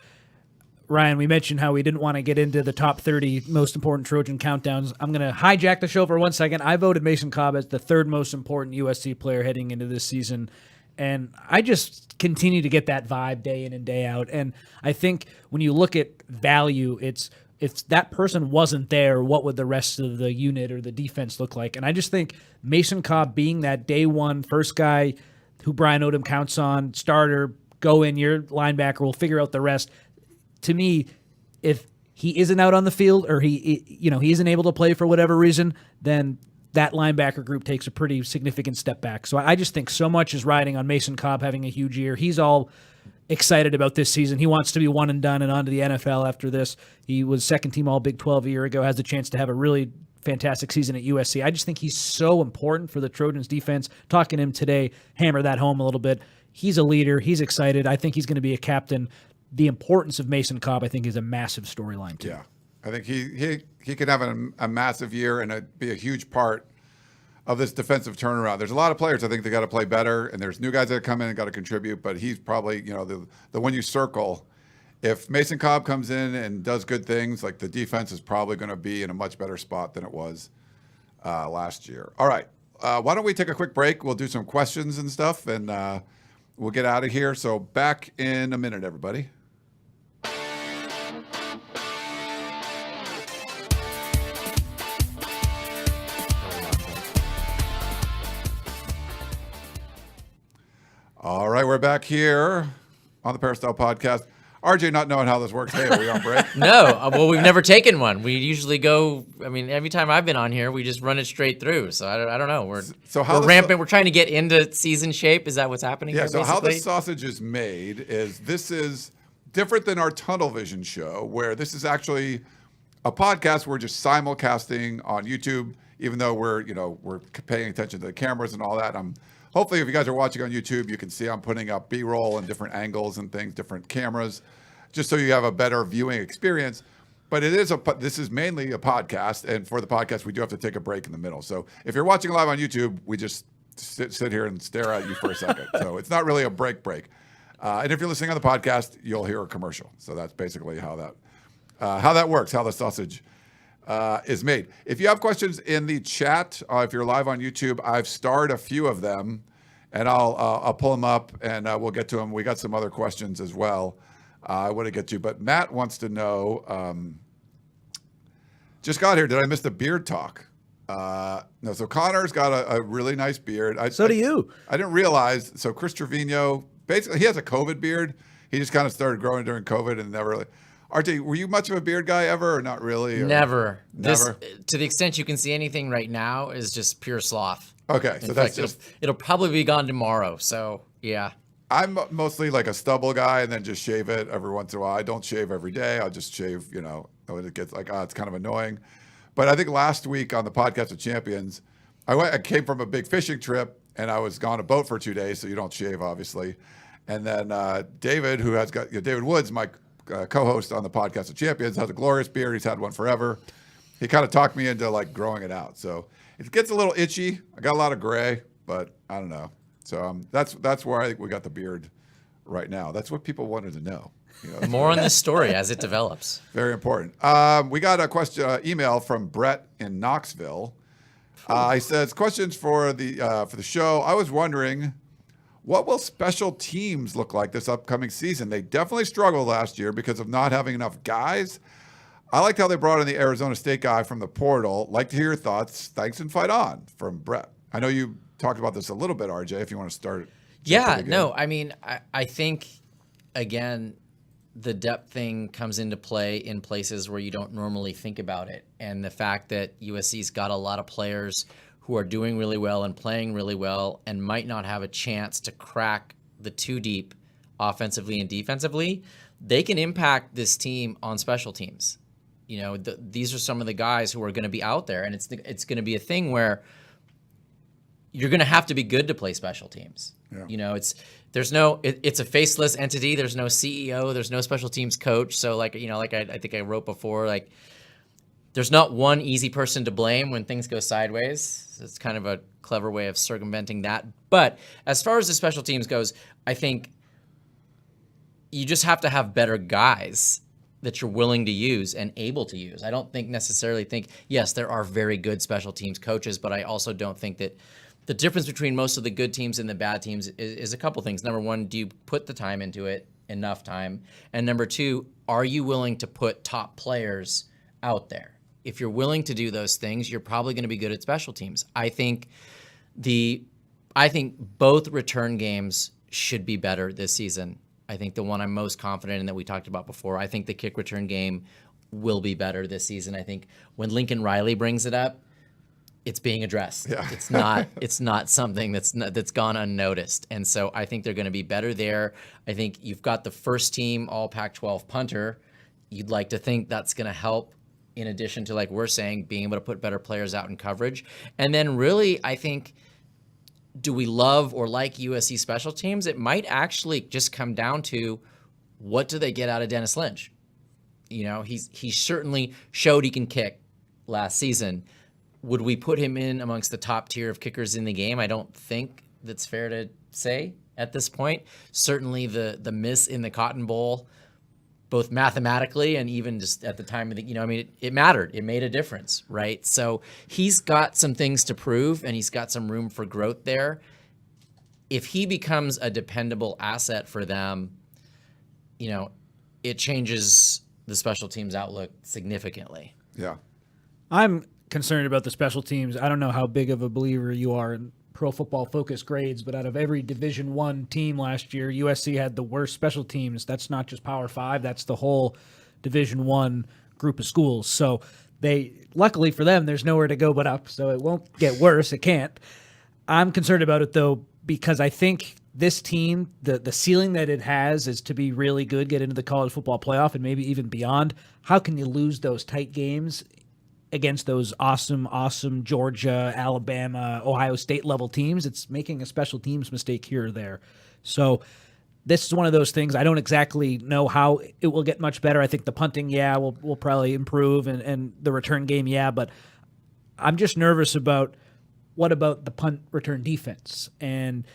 Ryan, we mentioned how we didn't want to get into the top 30 most important Trojan countdowns. I'm going to hijack the show for 1 second. I voted Mason Cobb as the 3rd most important USC player heading into this season, and I just continue to get that vibe day in and day out. And I think when you look at value, it's if that person wasn't there, what would the rest of the unit or the defense look like? And I just think Mason Cobb being that day one first guy who Brian Odom counts on, starter, go in, your linebacker, we'll figure out the rest. To me, if he isn't out on the field or he isn't able to play for whatever reason, then that linebacker group takes a pretty significant step back. So I just think so much is riding on Mason Cobb having a huge year. He's all excited about this season. He wants to be one and done and on to the NFL after this. He was second team All Big 12 a year ago, has the chance to have a really fantastic season at USC. I just think he's so important for the Trojans defense. Talking to him today, hammer that home a little bit. He's a leader. He's excited. I think he's going to be a captain. The importance of Mason Cobb, I think, is a massive storyline too. Yeah, I think he could have a massive year and be a huge part of this defensive turnaround. There's a lot of players I think they got to play better, and there's new guys that come in and got to contribute. But he's probably the one you circle. If Mason Cobb comes in and does good things, like, the defense is probably going to be in a much better spot than it was last year. All right, why don't we take a quick break? We'll do some questions and stuff, and we'll get out of here. So back in a minute, everybody. All right, we're back here on the Peristyle Podcast. RJ not knowing how this works. Hey, are we on break? No, well, we've never taken one. We usually go, every time I've been on here, we just run it straight through. So I don't know. We're rampant. We're trying to get into season shape. Is that what's happening here, basically? How the sausage is made is this is different than our Tunnel Vision show, where this is actually a podcast. We're just simulcasting on YouTube, even though we're paying attention to the cameras and all that. Hopefully, if you guys are watching on YouTube, you can see I'm putting up B-roll and different angles and things, different cameras, just so you have a better viewing experience. But this is mainly a podcast, and for the podcast, we do have to take a break in the middle. So if you're watching live on YouTube, we just sit here and stare at you for a second. So it's not really a break. And if you're listening on the podcast, you'll hear a commercial. So that's basically how that works, how the sausage is made. If you have questions in the chat, if you're live on YouTube, I've starred a few of them, and I'll pull them up and we'll get to them. We got some other questions as well I want to get to, but Matt wants to know, just got here, did I miss the beard talk? No, so Connor's got a really nice beard. So do you. I didn't realize. So Chris Trevino, basically, he has a COVID beard. He just kind of started growing during COVID and never really. RJ, were you much of a beard guy ever, or not really? Or? Never. Never. To the extent you can see anything right now is just pure sloth. Okay, so In that's fact, just. it'll probably be gone tomorrow. So yeah. I'm mostly like a stubble guy, and then just shave it every once in a while. I don't shave every day. I'll just shave, when it gets like, it's kind of annoying. But I think last week on the Podcast of Champions, I came from a big fishing trip, and I was on a boat for 2 days, so you don't shave, obviously. And then David, who has got David Woods, my co-host on the Podcast of Champions, has a glorious beard. He's had one forever. He kind of talked me into like growing it out. So it gets a little itchy. I got a lot of gray, but I don't know. So that's where I think we got the beard right now. That's what people wanted to know. More on this story as it develops. Very important. We got a question email from Brett in Knoxville. He says, questions for the show. I was wondering, what will special teams look like this upcoming season? They definitely struggled last year because of not having enough guys. I liked how they brought in the Arizona State guy from the portal. Like to hear your thoughts. Thanks and fight on, from Brett. I know you talked about this a little bit, RJ, if you want to start. Yeah, no, I mean, I think, again, the depth thing comes into play in places where you don't normally think about it. And the fact that USC's got a lot of players who are doing really well and playing really well and might not have a chance to crack the two deep offensively and defensively, they can impact this team on special teams. These are some of the guys who are going to be out there, and it's going to be a thing where you're going to have to be good to play special teams. Yeah. It's a faceless entity. There's no CEO. There's no special teams coach. So I think I wrote before, like, there's not one easy person to blame when things go sideways. It's kind of a clever way of circumventing that. But as far as the special teams goes, I think you just have to have better guys that you're willing to use and able to use. I don't necessarily think, yes, there are very good special teams coaches, but I also don't think that the difference between most of the good teams and the bad teams is a couple things. Number one, do you put the time into it, enough time? And number two, are you willing to put top players out there? If you're willing to do those things, you're probably going to be good at special teams. I think both return games should be better this season. I think the one I'm most confident in that we talked about before, I think the kick return game will be better this season. I think when Lincoln Riley brings it up, it's being addressed. Yeah. It's not something that's gone unnoticed. And so I think they're going to be better there. I think you've got the first team all Pac-12 punter. You'd like to think that's going to help, in addition to, like we're saying, being able to put better players out in coverage. And then really, I think, do we love or like USC special teams? It might actually just come down to, what do they get out of Dennis Lynch? He certainly showed he can kick last season. Would we put him in amongst the top tier of kickers in the game? I don't think that's fair to say at this point. Certainly the miss in the Cotton Bowl, both mathematically and even just at the time of it mattered. It made a difference, right? So he's got some things to prove, and he's got some room for growth there. If he becomes a dependable asset for them, it changes the special teams outlook significantly. Yeah. I'm concerned about the special teams. I don't know how big of a believer you are in Pro Football Focus grades, but out of every Division I team last year, USC had the worst special teams. That's not just Power 5, that's the whole Division I group of schools. So luckily for them, there's nowhere to go but up, so it won't get worse. It can't. I'm concerned about it, though, because I think this team, the ceiling that it has is to be really good, get into the college football playoff, and maybe even beyond. How can you lose those tight games against those awesome Georgia, Alabama, Ohio State level teams? It's making a special teams mistake here or there. So this is one of those things. I don't exactly know how it will get much better. I think the punting, will probably improve, and the return game, but I'm just nervous about what about the punt return defense and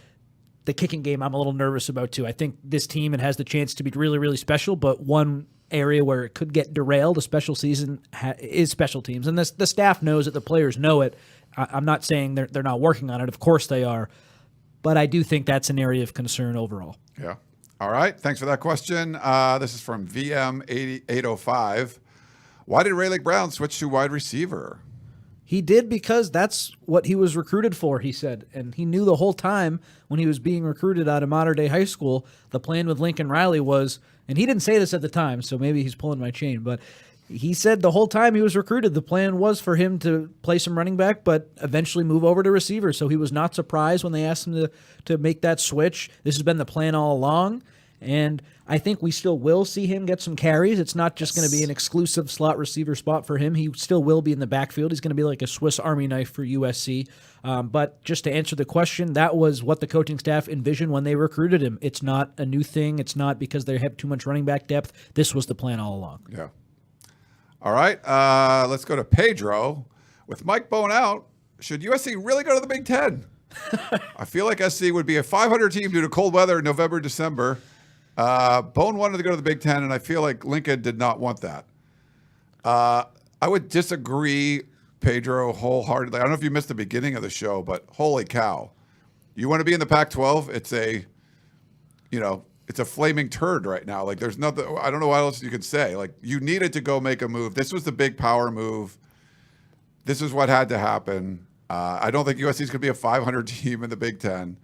the kicking game. I'm a little nervous about too. I think this team, it has the chance to be really, really special, but one area where it could get derailed, a special season, is special teams. And the staff knows it, the players know it. I'm not saying they're not working on it. Of course they are. But I do think that's an area of concern overall. Yeah. All right. Thanks for that question. This is from VM805. Why did Ray Lake Brown switch to wide receiver? He did because that's what he was recruited for, he said. And he knew the whole time when he was being recruited out of Mater Dei High School, the plan with Lincoln Riley was, and he didn't say this at the time, so maybe he's pulling my chain, but he said the whole time he was recruited, the plan was for him to play some running back, but eventually move over to receiver. So he was not surprised when they asked him to make that switch. This has been the plan all along. And I think we still will see him get some carries. It's not just going to be an exclusive slot receiver spot for him. He still will be in the backfield. He's going to be like a Swiss Army knife for USC. But just to answer the question, that was what the coaching staff envisioned when they recruited him. It's not a new thing. It's not because they have too much running back depth. This was the plan all along. Yeah. All right. Let's go to Pedro. With Mike Bone out, should USC really go to the Big Ten? I feel like SC would be a 500 team due to cold weather in November, December. Bone wanted to go to the Big Ten, and I feel like Lincoln did not want that. I would disagree, Pedro, wholeheartedly. I don't know if you missed the beginning of the show, but holy cow. You want to be in the Pac-12? It's a flaming turd right now. Like, there's nothing, I don't know what else you could say. Like, you needed to go make a move. This was the big power move. This is what had to happen. I don't think USC is going to be a 500 team in the Big Ten.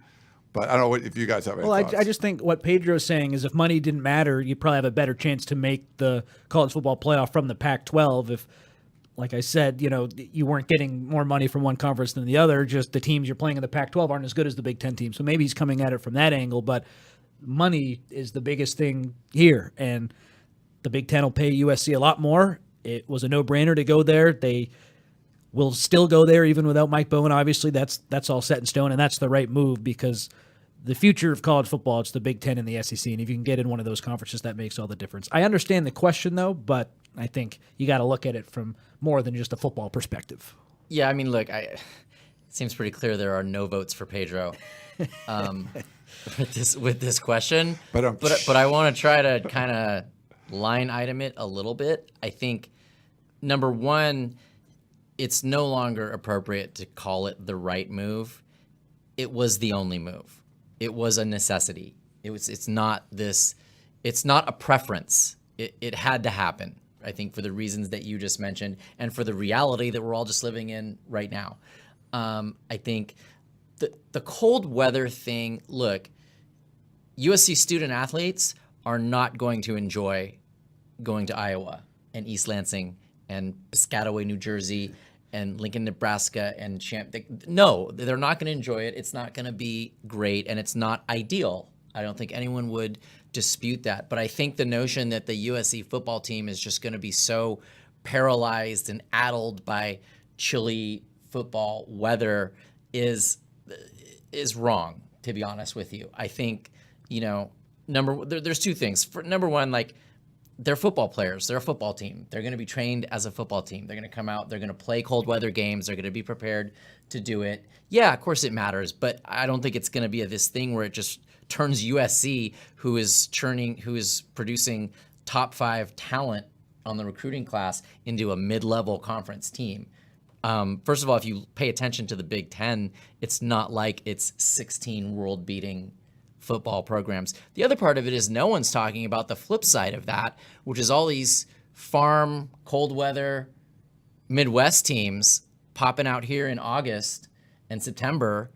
But I don't know if you guys have any thoughts. I just think what Pedro's saying is if money didn't matter, you'd probably have a better chance to make the college football playoff from the Pac-12 if, like I said, you weren't getting more money from one conference than the other. Just the teams you're playing in the Pac-12 aren't as good as the Big Ten team. So maybe he's coming at it from that angle, but money is the biggest thing here. And the Big Ten will pay USC a lot more. It was a no-brainer to go there. They will still go there even without Mike Bowen. Obviously, that's all set in stone, and that's the right move because the future of college football, it's the Big Ten and the SEC, and if you can get in one of those conferences, that makes all the difference. I understand the question, though, but I think you got to look at it from more than just a football perspective. Yeah, I mean, look, it seems pretty clear there are no votes for Pedro with this question, but I want to try to kind of line item it a little bit. I think, number one, it's no longer appropriate to call it the right move. It was the only move. It was a necessity. It's not a preference. It had to happen, I think, for the reasons that you just mentioned and for the reality that we're all just living in right now. I think the cold weather thing, look, USC student athletes are not going to enjoy going to Iowa and East Lansing and Piscataway, New Jersey, and Lincoln, Nebraska, and no, they're not going to enjoy it. It's not going to be great, and it's not ideal. I don't think anyone would dispute that. But I think the notion that the USC football team is just going to be so paralyzed and addled by chilly football weather is wrong, to be honest with you. I think, there's two things. Number one, like, they're football players. They're a football team. They're going to be trained as a football team. They're going to come out. They're going to play cold weather games. They're going to be prepared to do it. Yeah, of course it matters, but I don't think it's going to be this thing where it just turns USC, who is producing top 5 talent on the recruiting class, into a mid-level conference team. First of all, if you pay attention to the Big Ten, it's not like it's 16 world-beating football programs. The other part of it is no one's talking about the flip side of that, which is all these farm, cold weather, Midwest teams popping out here in August and September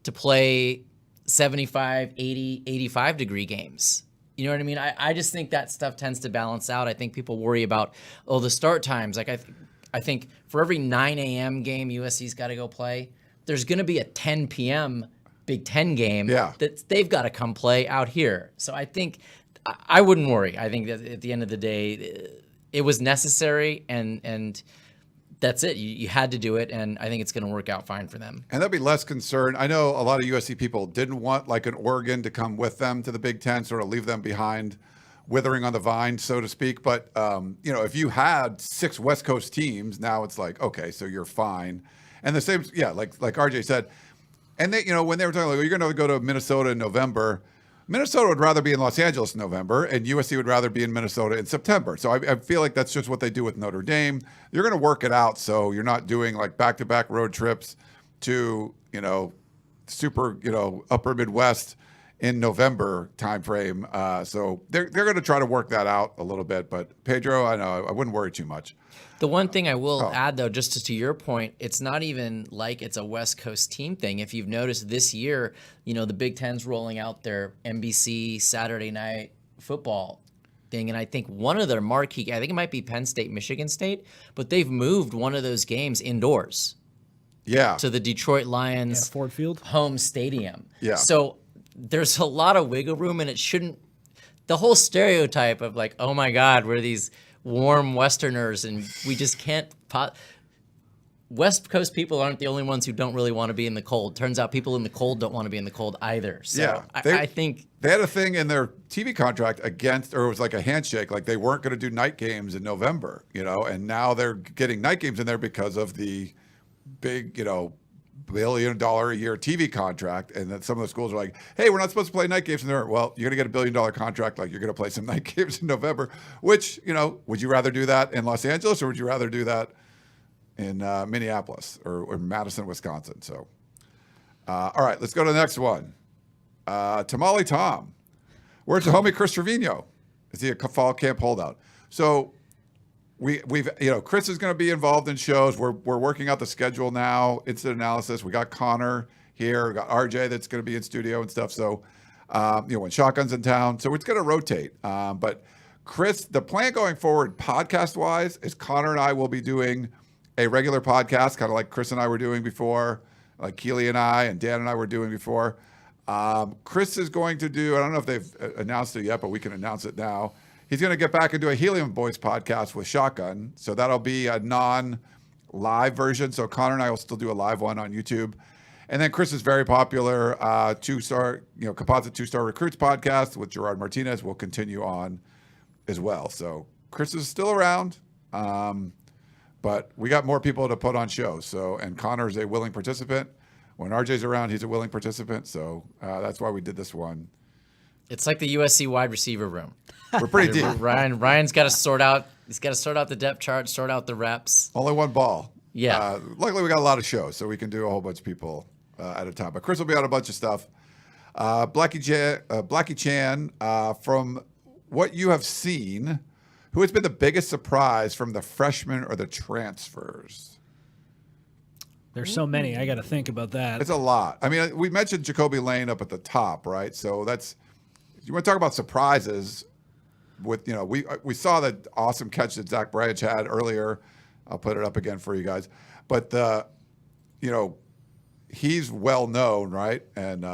to play 75, 80, 85 degree games. You know what I mean? I just think that stuff tends to balance out. I think people worry about, the start times. Like I think for every 9 a.m. game USC's got to go play, there's going to be a 10 p.m. Big Ten game that they've got to come play out here. So I think I wouldn't worry. I think that at the end of the day, it was necessary, and that's it. You had to do it, and I think it's going to work out fine for them. And there'll be less concern. I know a lot of USC people didn't want like an Oregon to come with them to the Big Ten, sort of leave them behind, withering on the vine, so to speak. But, if you had 6 West Coast teams, now it's like, okay, so you're fine. And the same, like RJ said, and they, when they were talking, like, you're going to go to Minnesota in November, Minnesota would rather be in Los Angeles in November, and USC would rather be in Minnesota in September. So I feel like that's just what they do with Notre Dame. You're going to work it out so you're not doing like back-to-back road trips to, super, upper Midwest in November timeframe. So they're going to try to work that out a little bit. But Pedro, I know I wouldn't worry too much. The one thing I will add, though, just to your point, it's not even like it's a West Coast team thing. If you've noticed this year, the Big Ten's rolling out their NBC Saturday night football thing, and I think one of their marquee, I think it might be Penn State, Michigan State, but they've moved one of those games indoors. Yeah. To the Detroit Lions Ford Field home stadium. Yeah. So there's a lot of wiggle room, and it shouldn't. The whole stereotype of like, oh my God, we're these warm Westerners, and we just can't. West Coast people aren't the only ones who don't really want to be in the cold. Turns out people in the cold don't want to be in the cold either. So yeah, I think they had a thing in their TV contract against, or it was like a handshake, like they weren't going to do night games in November, and now they're getting night games in there because of the big, $1 billion a year TV contract. And then some of the schools are like, hey, we're not supposed to play night games in there. Well, you're going to get $1 billion contract, like you're going to play some night games in November, which, would you rather do that in Los Angeles, or would you rather do that in Minneapolis or Madison, Wisconsin? So, all right, let's go to the next one. Tamale Tom. Where's the homie Chris Trevino? Is he a fall camp holdout? So we've Chris is going to be involved in shows. We're working out the schedule now, incident analysis. We got Connor here. We got RJ that's going to be in studio and stuff. So, when Shotgun's in town. So it's going to rotate. But Chris, the plan going forward podcast-wise is Connor and I will be doing a regular podcast, kind of like Chris and I were doing before, like Keely and I and Dan and I were doing before. Chris is going to do, I don't know if they've announced it yet, but we can announce it now. He's going to get back and do a Helium Boys podcast with Shotgun. So that'll be a non-live version. So Connor and I will still do a live one on YouTube. And then Chris is very popular, composite two-star recruits podcast with Gerard Martinez will continue on as well. So Chris is still around. But we got more people to put on shows. So, and Connor's a willing participant. When RJ's around, he's a willing participant. So that's why we did this one. it's like the USC wide receiver room. We're pretty deep. Ryan's got to sort out. He's got to sort out the depth chart, sort out the reps. Only one ball. Yeah. Luckily, we got a lot of shows, so we can do a whole bunch of people at a time. But Chris will be on a bunch of stuff. Blackie Chan, from what you have seen, who has been the biggest surprise from the freshmen or the transfers? There's so many. I got to think about that. It's a lot. I mean, we mentioned Jacoby Lane up at the top, right? So that's, you want to talk about surprises with, we saw that awesome catch that Zach Bryach had earlier. I'll put it up again for you guys. But, he's well known, right? And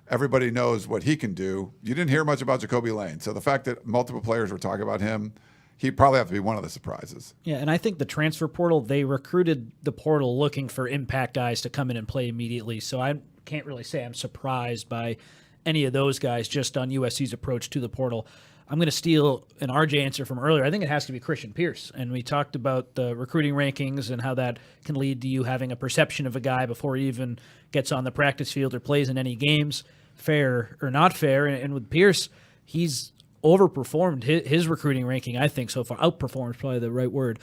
everybody knows what he can do. You didn't hear much about Jacoby Lane. So the fact that multiple players were talking about him, he'd probably have to be one of the surprises. Yeah, and I think the transfer portal, they recruited the portal looking for impact guys to come in and play immediately. So I can't really say I'm surprised by any of those guys just on USC's approach to the portal. I'm going to steal an RJ answer from earlier. I think it has to be Christian Pierce. And we talked about the recruiting rankings and how that can lead to you having a perception of a guy before he even gets on the practice field or plays in any games, fair or not fair. And with Pierce, he's overperformed his recruiting ranking, I think, so far. Outperformed is probably the right word.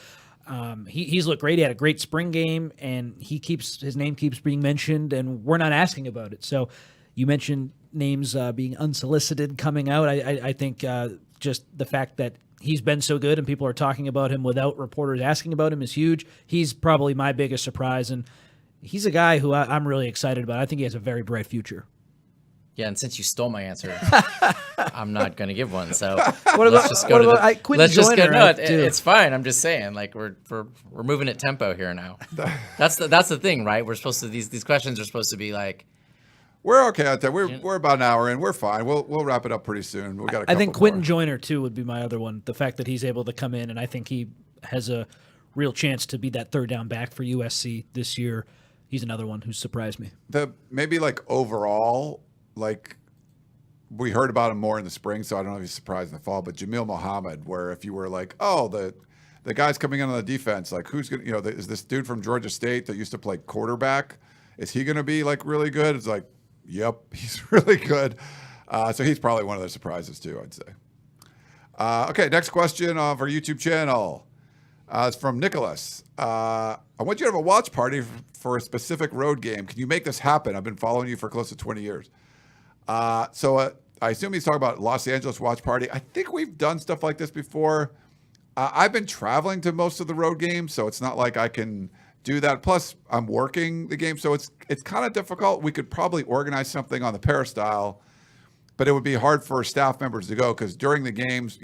He's looked great. He had a great spring game, and his name keeps being mentioned, and we're not asking about it. So you mentioned names being unsolicited coming out. I think just the fact that he's been so good and people are talking about him without reporters asking about him is huge. He's probably my biggest surprise, and he's a guy who I'm really excited about. I think he has a very bright future. Yeah, and since you stole my answer, I'm not going to give one. So Quentin Joyner, it's fine. I'm just saying, like we're moving at tempo here now. That's the thing, right? We're supposed to these questions are supposed to be like. We're okay out there. We're about an hour in. We're fine. We'll wrap it up pretty soon. We got a couple I think Quentin more. Joyner too would be my other one. The fact that he's able to come in, and I think he has a real chance to be that third down back for USC this year. He's another one who surprised me. Maybe like overall, like we heard about him more in the spring, so I don't know if he's surprised in the fall. But Jamil Muhammad, where if you were like, oh, the guy's coming in on the defense, like who's gonna, is this dude from Georgia State that used to play quarterback? Is he gonna be like really good? It's like, yep, he's really good. So he's probably one of the surprises too, I'd say. Okay, next question of our YouTube channel. It's from Nicholas. I want you to have a watch party for a specific road game. Can you make this happen? I've been following you for close to 20 years. So I assume he's talking about Los Angeles watch party. I think we've done stuff like this before. I've been traveling to most of the road games, so it's not like I can do that. Plus, I'm working the game, so it's kind of difficult. We could probably organize something on the Peristyle, but it would be hard for staff members to go because during the games,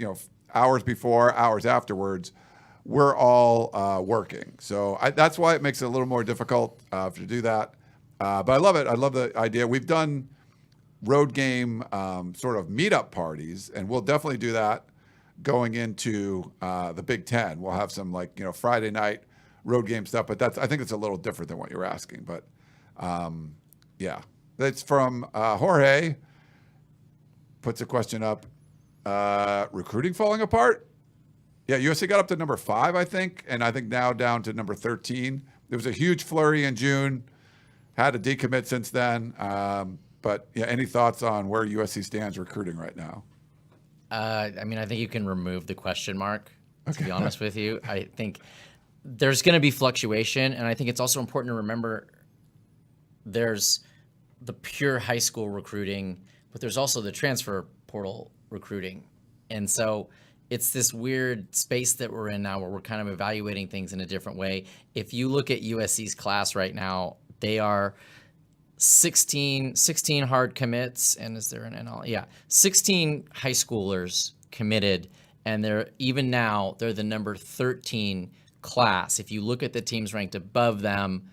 hours before, hours afterwards, we're all working. So that's why it makes it a little more difficult to do that. But I love it. I love the idea. We've done road game sort of meetup parties, and we'll definitely do that going into the Big Ten. We'll have some Friday night road game stuff, but I think it's a little different than what you're asking. But yeah, that's from Jorge. Puts a question up. Recruiting falling apart? Yeah, USC got up to number 5, I think, and I think now down to number 13. There was a huge flurry in June. Had a decommit since then. But yeah, any thoughts on where USC stands recruiting right now? I think you can remove the question mark, to be honest with you. I think there's going to be fluctuation, and I think it's also important to remember there's the pure high school recruiting, but there's also the transfer portal recruiting. And so it's this weird space that we're in now where we're kind of evaluating things in a different way. If you look at USC's class right now, they are 16 hard commits, and is there an NL? Yeah, 16 high schoolers committed, and they're the number 13 class. If you look at the teams ranked above them,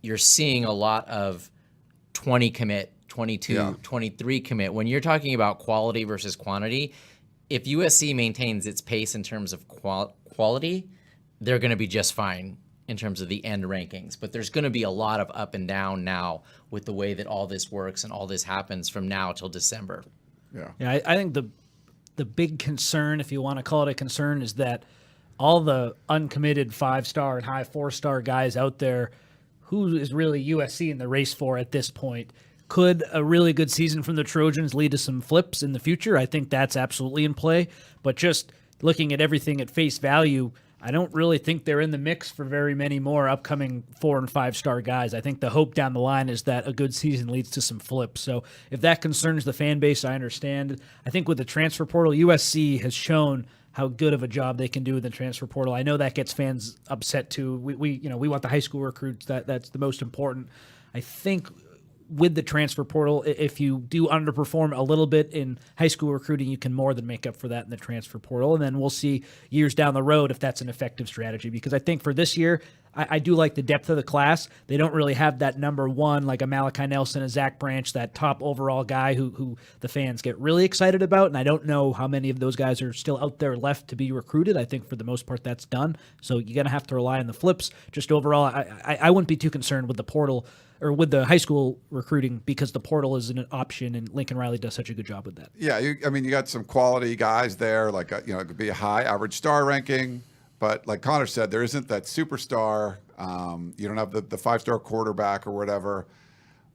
you're seeing a lot of 20 commit, 22, 23 commit. When you're talking about quality versus quantity, if USC maintains its pace in terms of quality, they're going to be just fine in terms of the end rankings. But there's going to be a lot of up and down now with the way that all this works and all this happens from now till December. Yeah. I think the big concern, if you want to call it a concern, is that all the uncommitted 5-star and high 4-star guys out there, who is really USC in the race for at this point? Could a really good season from the Trojans lead to some flips in the future? I think that's absolutely in play. But just looking at everything at face value, I don't really think they're in the mix for very many more upcoming 4- and 5-star guys. I think the hope down the line is that a good season leads to some flips. So if that concerns the fan base, I understand. I think with the transfer portal, USC has shown how good of a job they can do with the transfer portal. I know that gets fans upset too. We want the high school recruits. That's the most important. I think with the transfer portal, if you do underperform a little bit in high school recruiting, you can more than make up for that in the transfer portal. And then we'll see years down the road if that's an effective strategy. Because I think for this year, I do like the depth of the class. They don't really have that number one, like a Malachi Nelson, a Zach Branch, that top overall guy who the fans get really excited about. And I don't know how many of those guys are still out there left to be recruited. I think for the most part that's done. So you're going to have to rely on the flips. Just overall, I wouldn't be too concerned with the portal or with the high school recruiting because the portal is an option, and Lincoln Riley does such a good job with that. Yeah, you got some quality guys there. Like it could be a high average star ranking, but like Connor said, there isn't that superstar. You don't have the 5-star quarterback or whatever.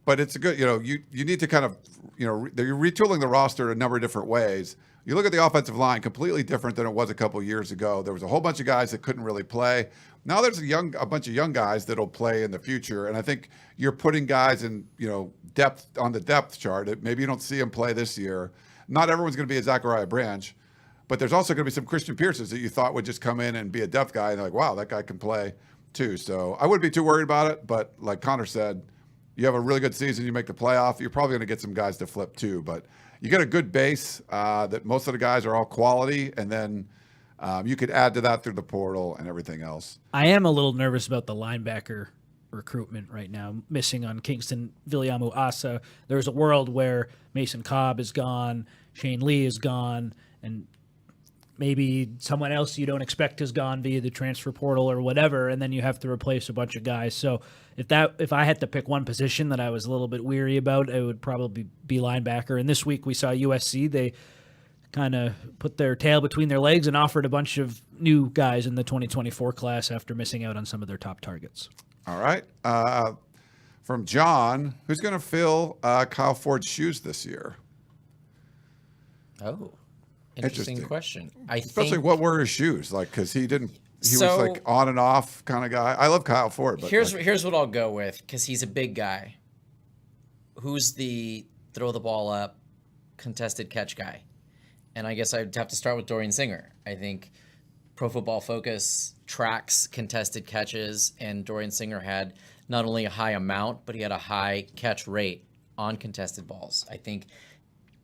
But it's a good. You need to kind of you're retooling the roster a number of different ways. You look at the offensive line, completely different than it was a couple of years ago. There was a whole bunch of guys that couldn't really play. Now there's a bunch of young guys that'll play in the future, and I think you're putting guys in depth on the depth chart. Maybe you don't see them play this year. Not everyone's going to be a Zachariah Branch, but there's also going to be some Christian Pierces that you thought would just come in and be a depth guy, and they're like, wow, that guy can play too. So I wouldn't be too worried about it. But like Connor said, you have a really good season, you make the playoff, you're probably going to get some guys to flip too. But you get a good base that most of the guys are all quality, and then you could add to that through the portal and everything else. I am a little nervous about the linebacker recruitment right now, missing on Kingston Viliamu Asa. There's a world where Mason Cobb is gone, Shane Lee is gone, and maybe someone else you don't expect is gone via the transfer portal or whatever, and then you have to replace a bunch of guys. So if I had to pick one position that I was a little bit weary about, it would probably be linebacker. And this week we saw USC, they kind of put their tail between their legs and offered a bunch of new guys in the 2024 class after missing out on some of their top targets. All right. From John, who's going to fill Kyle Ford's shoes this year? Oh, interesting question. Especially what were his shoes? Like, because he was like on and off kind of guy. I love Kyle Ford. But here's what I'll go with, because he's a big guy. Who's the throw the ball up, contested catch guy. And I guess I'd have to start with Dorian Singer. I think Pro Football Focus tracks contested catches, and Dorian Singer had not only a high amount, but he had a high catch rate on contested balls. I think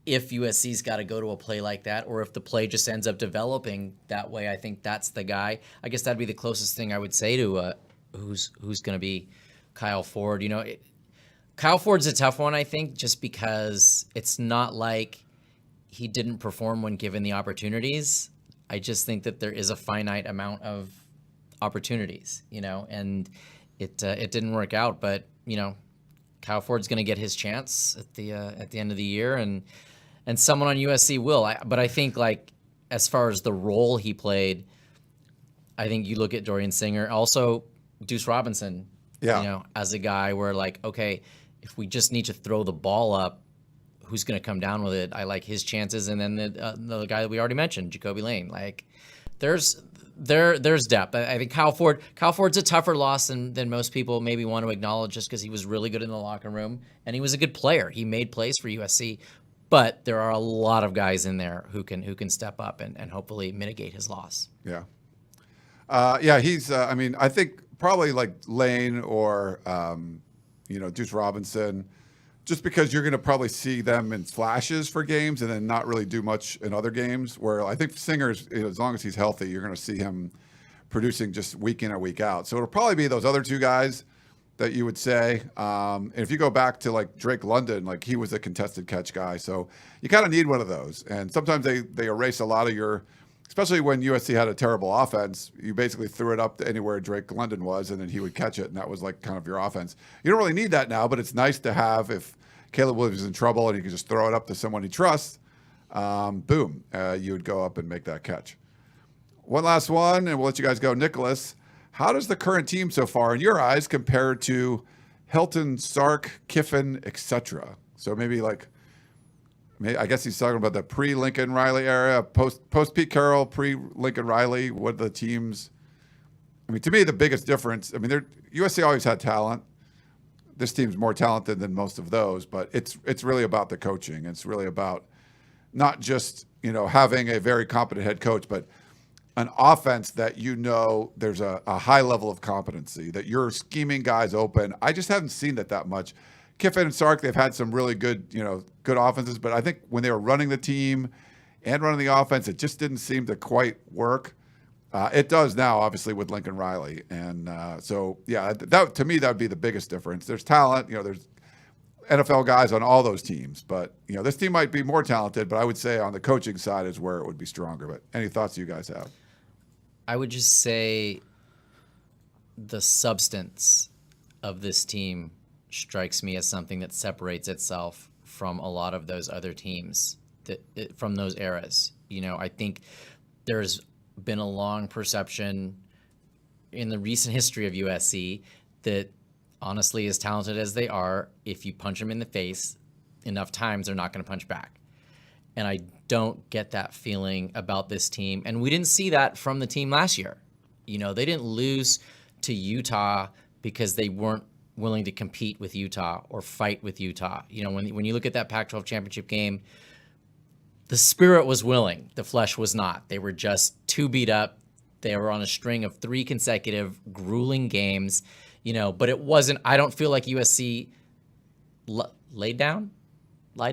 if USC's got to go to a play like that, or if the play just ends up developing that way, I think that's the guy. I guess that'd be the closest thing I would say to who's going to be Kyle Ford. Kyle Ford's a tough one, I think, just because it's not like he didn't perform when given the opportunities. I just think that there is a finite amount of opportunities, and it didn't work out. But Kyle Ford's going to get his chance at the end of the year, and someone on USC will. But I think, like, as far as the role he played, I think you look at Dorian Singer, also Deuce Robinson. As a guy where, like, okay, if we just need to throw the ball up, who's going to come down with it? I like his chances. And then the guy that we already mentioned, Jacoby Lane. Like, there's depth. I think Kyle Ford's a tougher loss than most people maybe want to acknowledge, just because he was really good in the locker room and he was a good player. He made plays for USC, but there are a lot of guys in there who can step up and hopefully mitigate his loss. Yeah. He's, I think probably like Lane or, Deuce Robinson, just because you're going to probably see them in flashes for games and then not really do much in other games, where I think Singer's, as long as he's healthy, you're going to see him producing just week in or week out. So it'll probably be those other two guys that you would say. And if you go back to like Drake London, like he was a contested catch guy. So you kind of need one of those. And sometimes they erase a lot of your, especially when USC had a terrible offense, you basically threw it up to anywhere Drake London was, and then he would catch it, and that was like kind of your offense. You don't really need that now, but it's nice to have if Caleb Williams is in trouble and he can just throw it up to someone he trusts. Boom, you would go up and make that catch. One last one, and we'll let you guys go. Nicholas, how does the current team so far, in your eyes, compare to Hilton, Sark, Kiffin, etc.? So I guess he's talking about the pre-Lincoln Riley era, post Pete Carroll, pre-Lincoln Riley. What are the teams? To me, the biggest difference, USC always had talent. This team's more talented than most of those, but it's really about the coaching. It's really about not just, having a very competent head coach, but an offense that there's a high level of competency, that you're scheming guys open. I just haven't seen that much. Kiffin and Sark, they've had some really good, good offenses, but I think when they were running the team and running the offense, it just didn't seem to quite work. It does now, obviously, with Lincoln Riley. And that to me, that would be the biggest difference. There's talent, there's NFL guys on all those teams, but, this team might be more talented, but I would say on the coaching side is where it would be stronger. But any thoughts you guys have? I would just say the substance of this team strikes me as something that separates itself from a lot of those other teams from those eras. I think there's been a long perception in the recent history of USC that, honestly, as talented as they are, if you punch them in the face enough times, they're not going to punch back. And I don't get that feeling about this team. And we didn't see that from the team last year. They didn't lose to Utah because they weren't willing to compete with Utah or fight with Utah. When you look at that Pac-12 championship game, the spirit was willing, the flesh was not. They were just too beat up. They were on a string of 3 consecutive grueling games, but it wasn't, I don't feel like USC laid down. I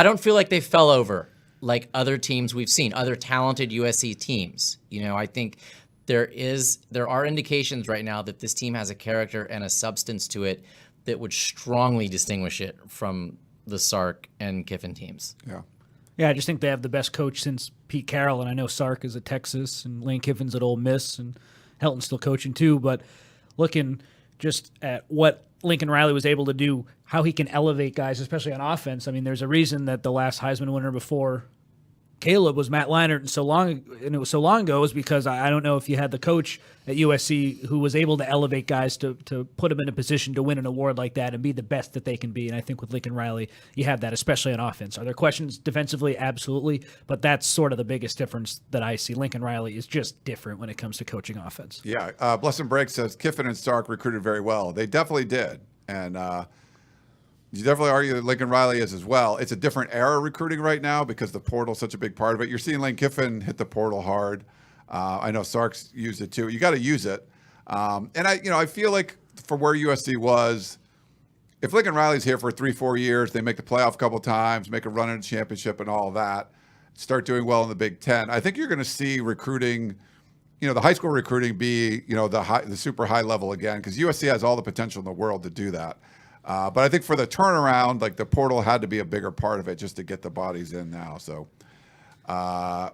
don't feel like they fell over like other teams we've seen, other talented USC teams. I think there are indications right now that this team has a character and a substance to it that would strongly distinguish it from the Sark and Kiffin teams. Yeah, I just think they have the best coach since Pete Carroll, and I know Sark is at Texas, and Lane Kiffin's at Ole Miss, and Helton's still coaching too, but looking just at what Lincoln Riley was able to do, how he can elevate guys, especially on offense. There's a reason that the last Heisman winner before Caleb was Matt Leinart, and it was so long ago, was because I don't know if you had the coach at USC who was able to elevate guys to put them in a position to win an award like that and be the best that they can be. And I think with Lincoln Riley, you have that, especially on offense. Are there questions defensively? Absolutely. But that's sort of the biggest difference that I see. Lincoln Riley is just different when it comes to coaching offense. Yeah. Bless and Break says Kiffin and Sark recruited very well. They definitely did. And You definitely argue that Lincoln Riley is as well. It's a different era recruiting right now because the portal's such a big part of it. You're seeing Lane Kiffin hit the portal hard. I know Sark's used it too. You got to use it. And I feel like for where USC was, if Lincoln Riley's here for 3-4 years, they make the playoff a couple times, make a run in a championship and all of that, start doing well in the Big Ten, I think you're going to see recruiting, the high school recruiting be, the super high level again, because USC has all the potential in the world to do that. But I think for the turnaround, like the portal had to be a bigger part of it just to get the bodies in now. So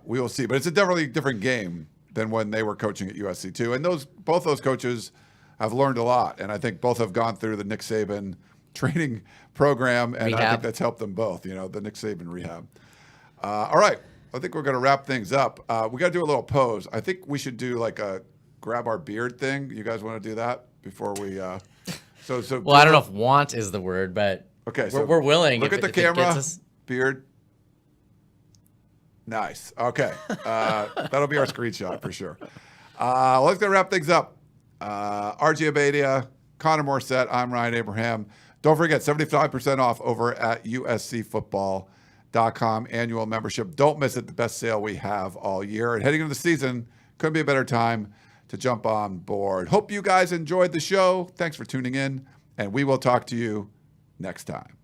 we will see. But it's a definitely different game than when they were coaching at USC too. And both those coaches have learned a lot. And I think both have gone through the Nick Saban training program. And rehab. I think that's helped them both, the Nick Saban rehab. All right. I think we're going to wrap things up. We got to do a little pose. I think we should do like a grab our beard thing. You guys want to do that before we... So well, I don't know if want is the word, but okay, we're willing. Look at the camera. Beard. Nice. Okay. That'll be our screenshot for sure. Let's go wrap things up. RJ Abeytia, Connor Morrissette, I'm Ryan Abraham. Don't forget, 75% off over at uscfootball.com annual membership. Don't miss it. The best sale we have all year. And heading into the season, couldn't be a better time to jump on board. Hope you guys enjoyed the show. Thanks for tuning in, and we will talk to you next time.